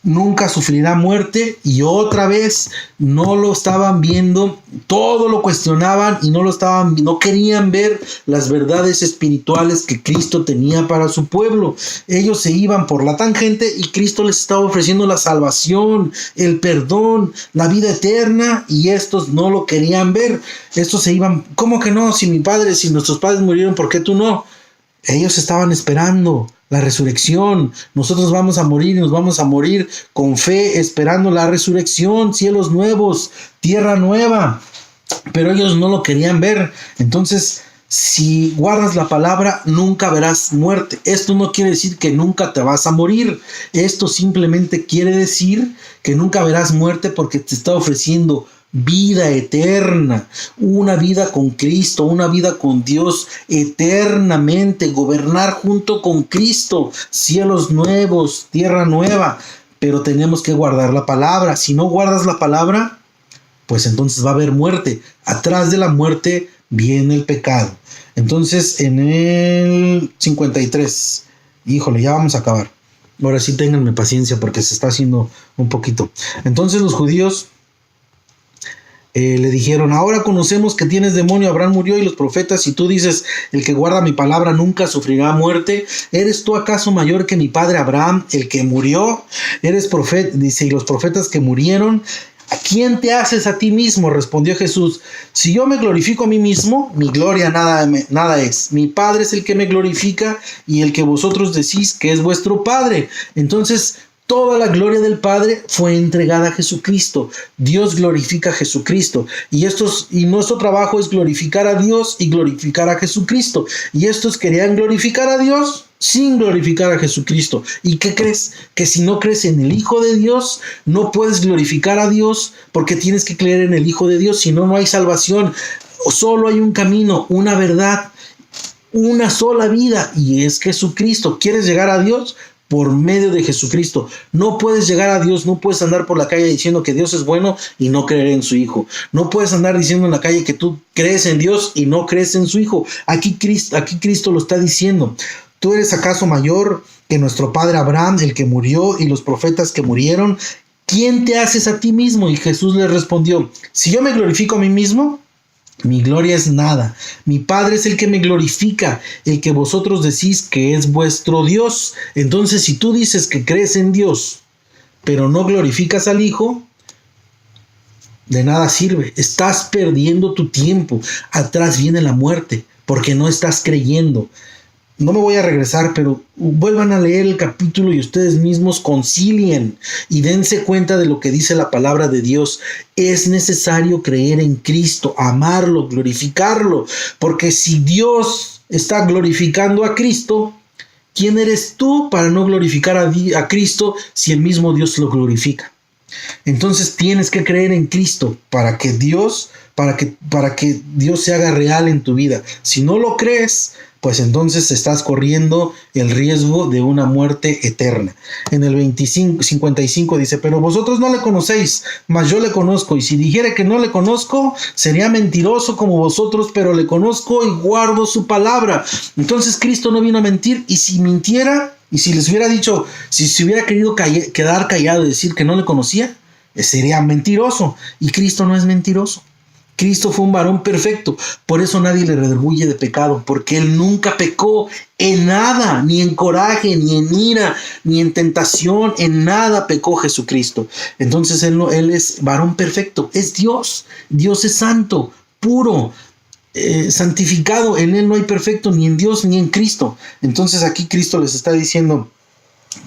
nunca sufrirá muerte. Y otra vez no lo estaban viendo, todo lo cuestionaban y no querían ver las verdades espirituales que Cristo tenía para su pueblo. Ellos se iban por la tangente y Cristo les estaba ofreciendo la salvación, el perdón, la vida eterna, y estos no lo querían ver. Estos se iban, ¿cómo que no? Si nuestros padres murieron, ¿por qué tú no? Ellos estaban esperando la resurrección. Nosotros vamos a morir y nos vamos a morir con fe, esperando la resurrección, cielos nuevos, tierra nueva. Pero ellos no lo querían ver. Entonces, si guardas la palabra, nunca verás muerte. Esto no quiere decir que nunca te vas a morir. Esto simplemente quiere decir que nunca verás muerte, porque te está ofreciendo vida eterna, una vida con Cristo, una vida con Dios eternamente, gobernar junto con Cristo, cielos nuevos, tierra nueva. Pero tenemos que guardar la palabra. Si no guardas la palabra, pues entonces va a haber muerte. Atrás de la muerte viene el pecado. Entonces en el 53, híjole, ya vamos a acabar. Ahora sí, ténganme paciencia porque se está haciendo un poquito. Entonces los judíos le dijeron, ahora conocemos que tienes demonio, Abraham murió y los profetas, y tú dices, el que guarda mi palabra nunca sufrirá muerte. ¿Eres tú acaso mayor que mi padre Abraham, el que murió? Eres profeta, dice, y los profetas que murieron. ¿A quién te haces a ti mismo? Respondió Jesús, si yo me glorifico a mí mismo, mi gloria nada es. Mi Padre es el que me glorifica, y el que vosotros decís que es vuestro Padre. Entonces, toda la gloria del Padre fue entregada a Jesucristo. Dios glorifica a Jesucristo. Y nuestro trabajo es glorificar a Dios y glorificar a Jesucristo. Y estos querían glorificar a Dios sin glorificar a Jesucristo. ¿Y qué crees? Que si no crees en el Hijo de Dios, no puedes glorificar a Dios, porque tienes que creer en el Hijo de Dios. Si no, no hay salvación. Solo hay un camino, una verdad, una sola vida, y es Jesucristo. ¿Quieres llegar a Dios? Por medio de Jesucristo. No puedes llegar a Dios, no puedes andar por la calle diciendo que Dios es bueno y no creer en su Hijo. No puedes andar diciendo en la calle que tú crees en Dios y no crees en su Hijo. Aquí Cristo lo está diciendo. ¿Tú eres acaso mayor que nuestro padre Abraham, el que murió, y los profetas que murieron? ¿Quién te haces a ti mismo? Y Jesús le respondió, si yo me glorifico a mí mismo, mi gloria es nada. Mi Padre es el que me glorifica, el que vosotros decís que es vuestro Dios. Entonces, si tú dices que crees en Dios, pero no glorificas al Hijo, de nada sirve. Estás perdiendo tu tiempo. Atrás viene la muerte, porque no estás creyendo. No me voy a regresar, pero vuelvan a leer el capítulo y ustedes mismos concilien y dense cuenta de lo que dice la palabra de Dios. Es necesario creer en Cristo, amarlo, glorificarlo, porque si Dios está glorificando a Cristo, ¿quién eres tú para no glorificar a Cristo si el mismo Dios lo glorifica? Entonces tienes que creer en Cristo para que Dios se haga real en tu vida. Si no lo crees, pues entonces estás corriendo el riesgo de una muerte eterna. En el 55 dice, pero vosotros no le conocéis, mas yo le conozco, y si dijere que no le conozco, sería mentiroso como vosotros, pero le conozco y guardo su palabra. Entonces Cristo no vino a mentir, y si mintiera, y si les hubiera dicho, si se hubiera querido quedar callado y decir que no le conocía, sería mentiroso, y Cristo no es mentiroso. Cristo fue un varón perfecto, por eso nadie le redarguye de pecado, porque Él nunca pecó en nada, ni en coraje, ni en ira, ni en tentación, en nada pecó Jesucristo. Entonces Él es varón perfecto, es Dios. Dios es santo, puro, santificado. En Él no hay perfecto ni en Dios ni en Cristo. Entonces aquí Cristo les está diciendo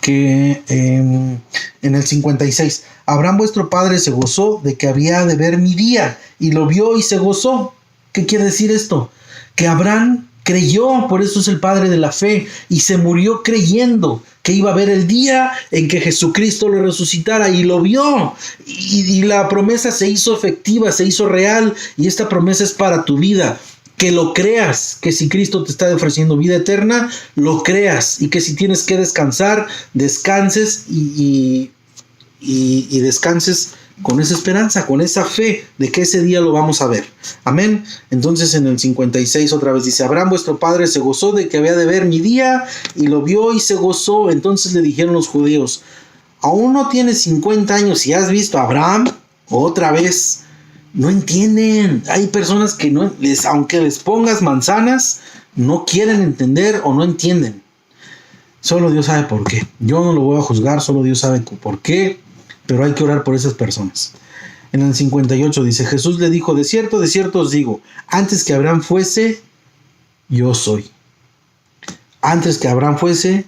que en el 56, Abraham vuestro padre se gozó de que había de ver mi día, y lo vio y se gozó. ¿Qué quiere decir esto? Que Abraham creyó, por eso es el padre de la fe, y se murió creyendo que iba a haber el día en que Jesucristo lo resucitara, y lo vio, y la promesa se hizo efectiva, se hizo real, y esta promesa es para tu vida. Que lo creas, que si Cristo te está ofreciendo vida eterna, lo creas, y que si tienes que descansar, descanses y descanses con esa esperanza, con esa fe de que ese día lo vamos a ver. Amén. Entonces en el 56 otra vez dice: Abraham vuestro padre se gozó de que había de ver mi día, y lo vio y se gozó. Entonces le dijeron los judíos: aún no tienes 50 años y has visto a Abraham. Otra vez no entienden. Hay personas que no aunque les pongas manzanas, no quieren entender o no entienden. Solo Dios sabe por qué. Yo no lo voy a juzgar, solo Dios sabe por qué, pero hay que orar por esas personas. En el 58 dice: Jesús le dijo: de cierto os digo, antes que Abraham fuese, yo soy. Antes que Abraham fuese,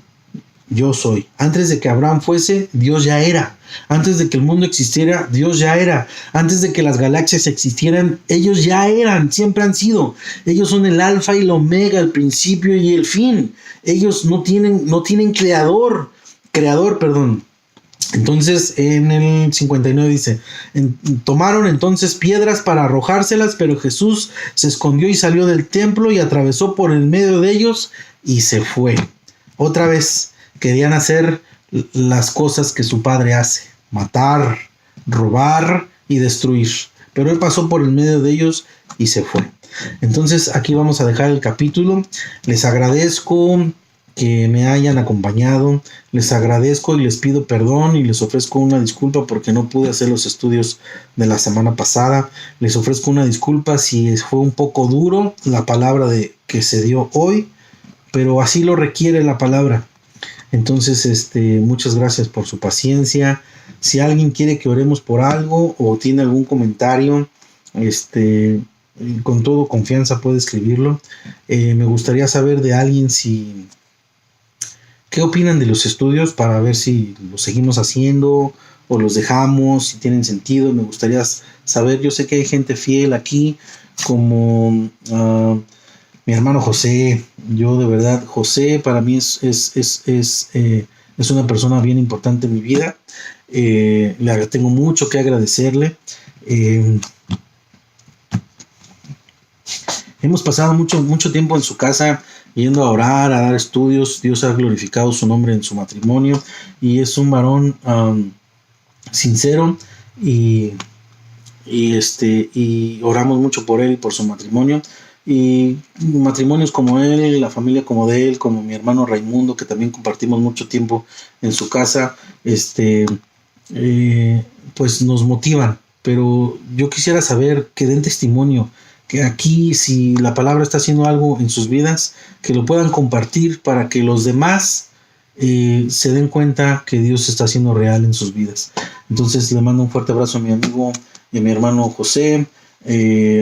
yo soy. Antes de que Abraham fuese, Dios ya era. Antes de que el mundo existiera, Dios ya era. Antes de que las galaxias existieran, ellos ya eran, siempre han sido. Ellos son el alfa y el omega, el principio y el fin. Ellos no tienen creador. Entonces en el 59 dice: tomaron entonces piedras para arrojárselas, pero Jesús se escondió y salió del templo y atravesó por el medio de ellos y se fue. Otra vez querían hacer las cosas que su padre hace: matar, robar y destruir. Pero él pasó por el medio de ellos y se fue. Entonces aquí vamos a dejar el capítulo. Les agradezco que me hayan acompañado. Les agradezco y les pido perdón y les ofrezco una disculpa porque no pude hacer los estudios de la semana pasada. Les ofrezco una disculpa si fue un poco duro la palabra que se dio hoy, pero así lo requiere la palabra. Entonces, muchas gracias por su paciencia. Si alguien quiere que oremos por algo o tiene algún comentario, con todo confianza puede escribirlo. Me gustaría saber de alguien qué opinan de los estudios, para ver si los seguimos haciendo o los dejamos, si tienen sentido. Me gustaría saber. Yo sé que hay gente fiel aquí, como mi hermano José. Yo de verdad, José para mí es una persona bien importante en mi vida. Tengo mucho que agradecerle. Hemos pasado mucho tiempo en su casa, yendo a orar, a dar estudios. Dios ha glorificado su nombre en su matrimonio, y es un varón sincero, y oramos mucho por él y por su matrimonio. Y matrimonios como él, la familia como de él, como mi hermano Raimundo, que también compartimos mucho tiempo en su casa, pues nos motivan. Pero yo quisiera saber, que den testimonio, que aquí, si la palabra está haciendo algo en sus vidas, que lo puedan compartir para que los demás se den cuenta que Dios está haciendo real en sus vidas. Entonces le mando un fuerte abrazo a mi amigo y a mi hermano José,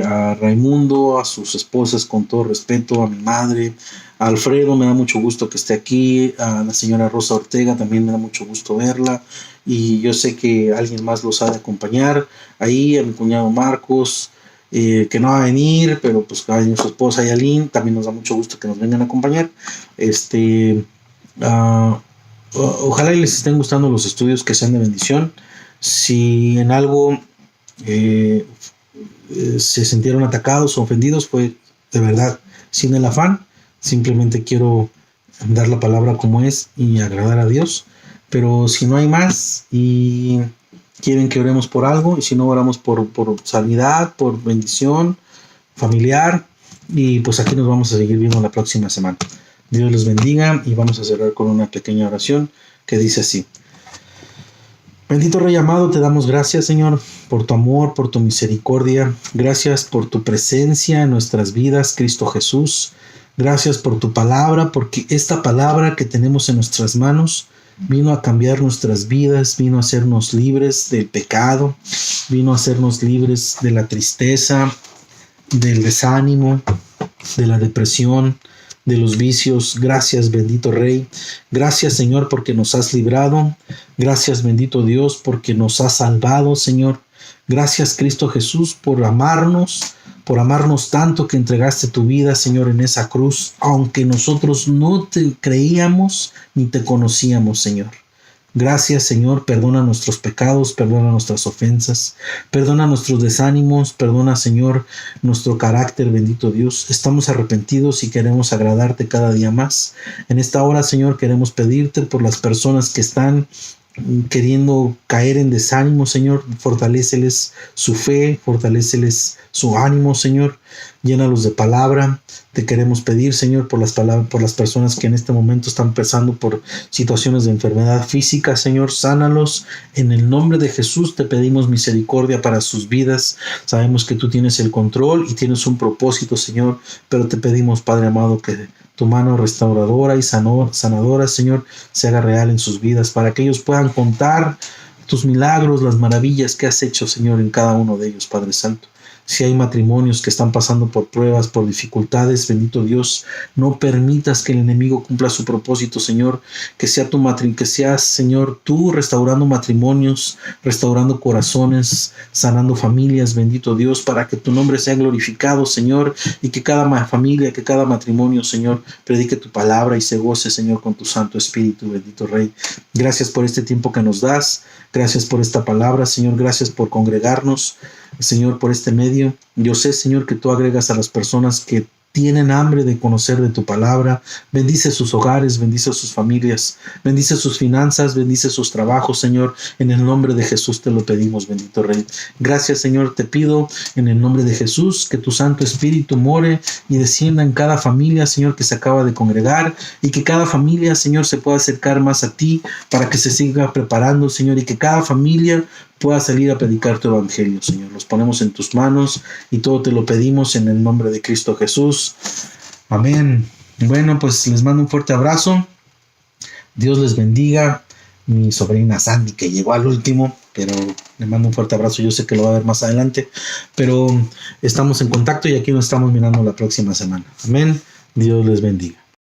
a Raimundo, a sus esposas, con todo respeto, a mi madre, a Alfredo. Me da mucho gusto que esté aquí, a la señora Rosa Ortega también me da mucho gusto verla, y yo sé que alguien más los ha de acompañar ahí, a mi cuñado Marcos, que no va a venir, pero pues que va a venir su esposa Yalín. También nos da mucho gusto que nos vengan a acompañar. Ojalá y les estén gustando los estudios, que sean de bendición. Si en algo se sintieron atacados o ofendidos, fue de verdad sin el afán. Simplemente quiero dar la palabra como es y agradar a Dios. Pero si no hay más y quieren que oremos por algo, y si no, oramos por sanidad, por bendición familiar, y pues aquí nos vamos a seguir viendo la próxima semana. Dios les bendiga, y vamos a cerrar con una pequeña oración que dice así: bendito Rey amado, te damos gracias, Señor, por tu amor, por tu misericordia. Gracias por tu presencia en nuestras vidas, Cristo Jesús. Gracias por tu palabra, porque esta palabra que tenemos en nuestras manos vino a cambiar nuestras vidas, vino a hacernos libres del pecado, vino a hacernos libres de la tristeza, del desánimo, de la depresión, de los vicios. Gracias, bendito Rey. Gracias, Señor, porque nos has librado. Gracias, bendito Dios, porque nos has salvado, Señor. Gracias, Cristo Jesús, por amarnos, por amarnos tanto que entregaste tu vida, Señor, en esa cruz, aunque nosotros no te creíamos ni te conocíamos, Señor. Gracias, Señor, perdona nuestros pecados, perdona nuestras ofensas, perdona nuestros desánimos, perdona, Señor, nuestro carácter, bendito Dios. Estamos arrepentidos y queremos agradarte cada día más. En esta hora, Señor, queremos pedirte por las personas que están queriendo caer en desánimo, Señor. Fortaléceles su fe, fortaléceles su ánimo, Señor. Llénalos de palabra. Te queremos pedir, Señor, por las personas que en este momento están pasando por situaciones de enfermedad física, Señor. Sánalos. En el nombre de Jesús te pedimos misericordia para sus vidas. Sabemos que tú tienes el control y tienes un propósito, Señor, pero te pedimos, Padre amado, que tu mano restauradora y sanadora, Señor, se haga real en sus vidas, para que ellos puedan contar tus milagros, las maravillas que has hecho, Señor, en cada uno de ellos, Padre Santo. Si hay matrimonios que están pasando por pruebas, por dificultades, bendito Dios, no permitas que el enemigo cumpla su propósito, Señor. Que seas, Señor, tú restaurando matrimonios, restaurando corazones, sanando familias, bendito Dios, para que tu nombre sea glorificado, Señor, y que cada familia, que cada matrimonio, Señor, predique tu palabra y se goce, Señor, con tu Santo Espíritu, bendito Rey. Gracias por este tiempo que nos das. Gracias por esta palabra, Señor. Gracias por congregarnos, Señor, por este medio. Yo sé, Señor, que tú agregas a las personas que tienen hambre de conocer de tu palabra. Bendice sus hogares, bendice sus familias, bendice sus finanzas, bendice sus trabajos, Señor. En el nombre de Jesús te lo pedimos, bendito Rey. Gracias, Señor, te pido en el nombre de Jesús que tu Santo Espíritu more y descienda en cada familia, Señor, que se acaba de congregar, y que cada familia, Señor, se pueda acercar más a ti para que se siga preparando, Señor, y que cada familia pueda salir a predicar tu evangelio, Señor. Los ponemos en tus manos y todo te lo pedimos en el nombre de Cristo Jesús. Amén. Bueno, pues les mando un fuerte abrazo. Dios les bendiga. Mi sobrina Sandy, que llegó al último, pero le mando un fuerte abrazo. Yo sé que lo va a ver más adelante, pero estamos en contacto y aquí nos estamos mirando la próxima semana. Amén. Dios les bendiga.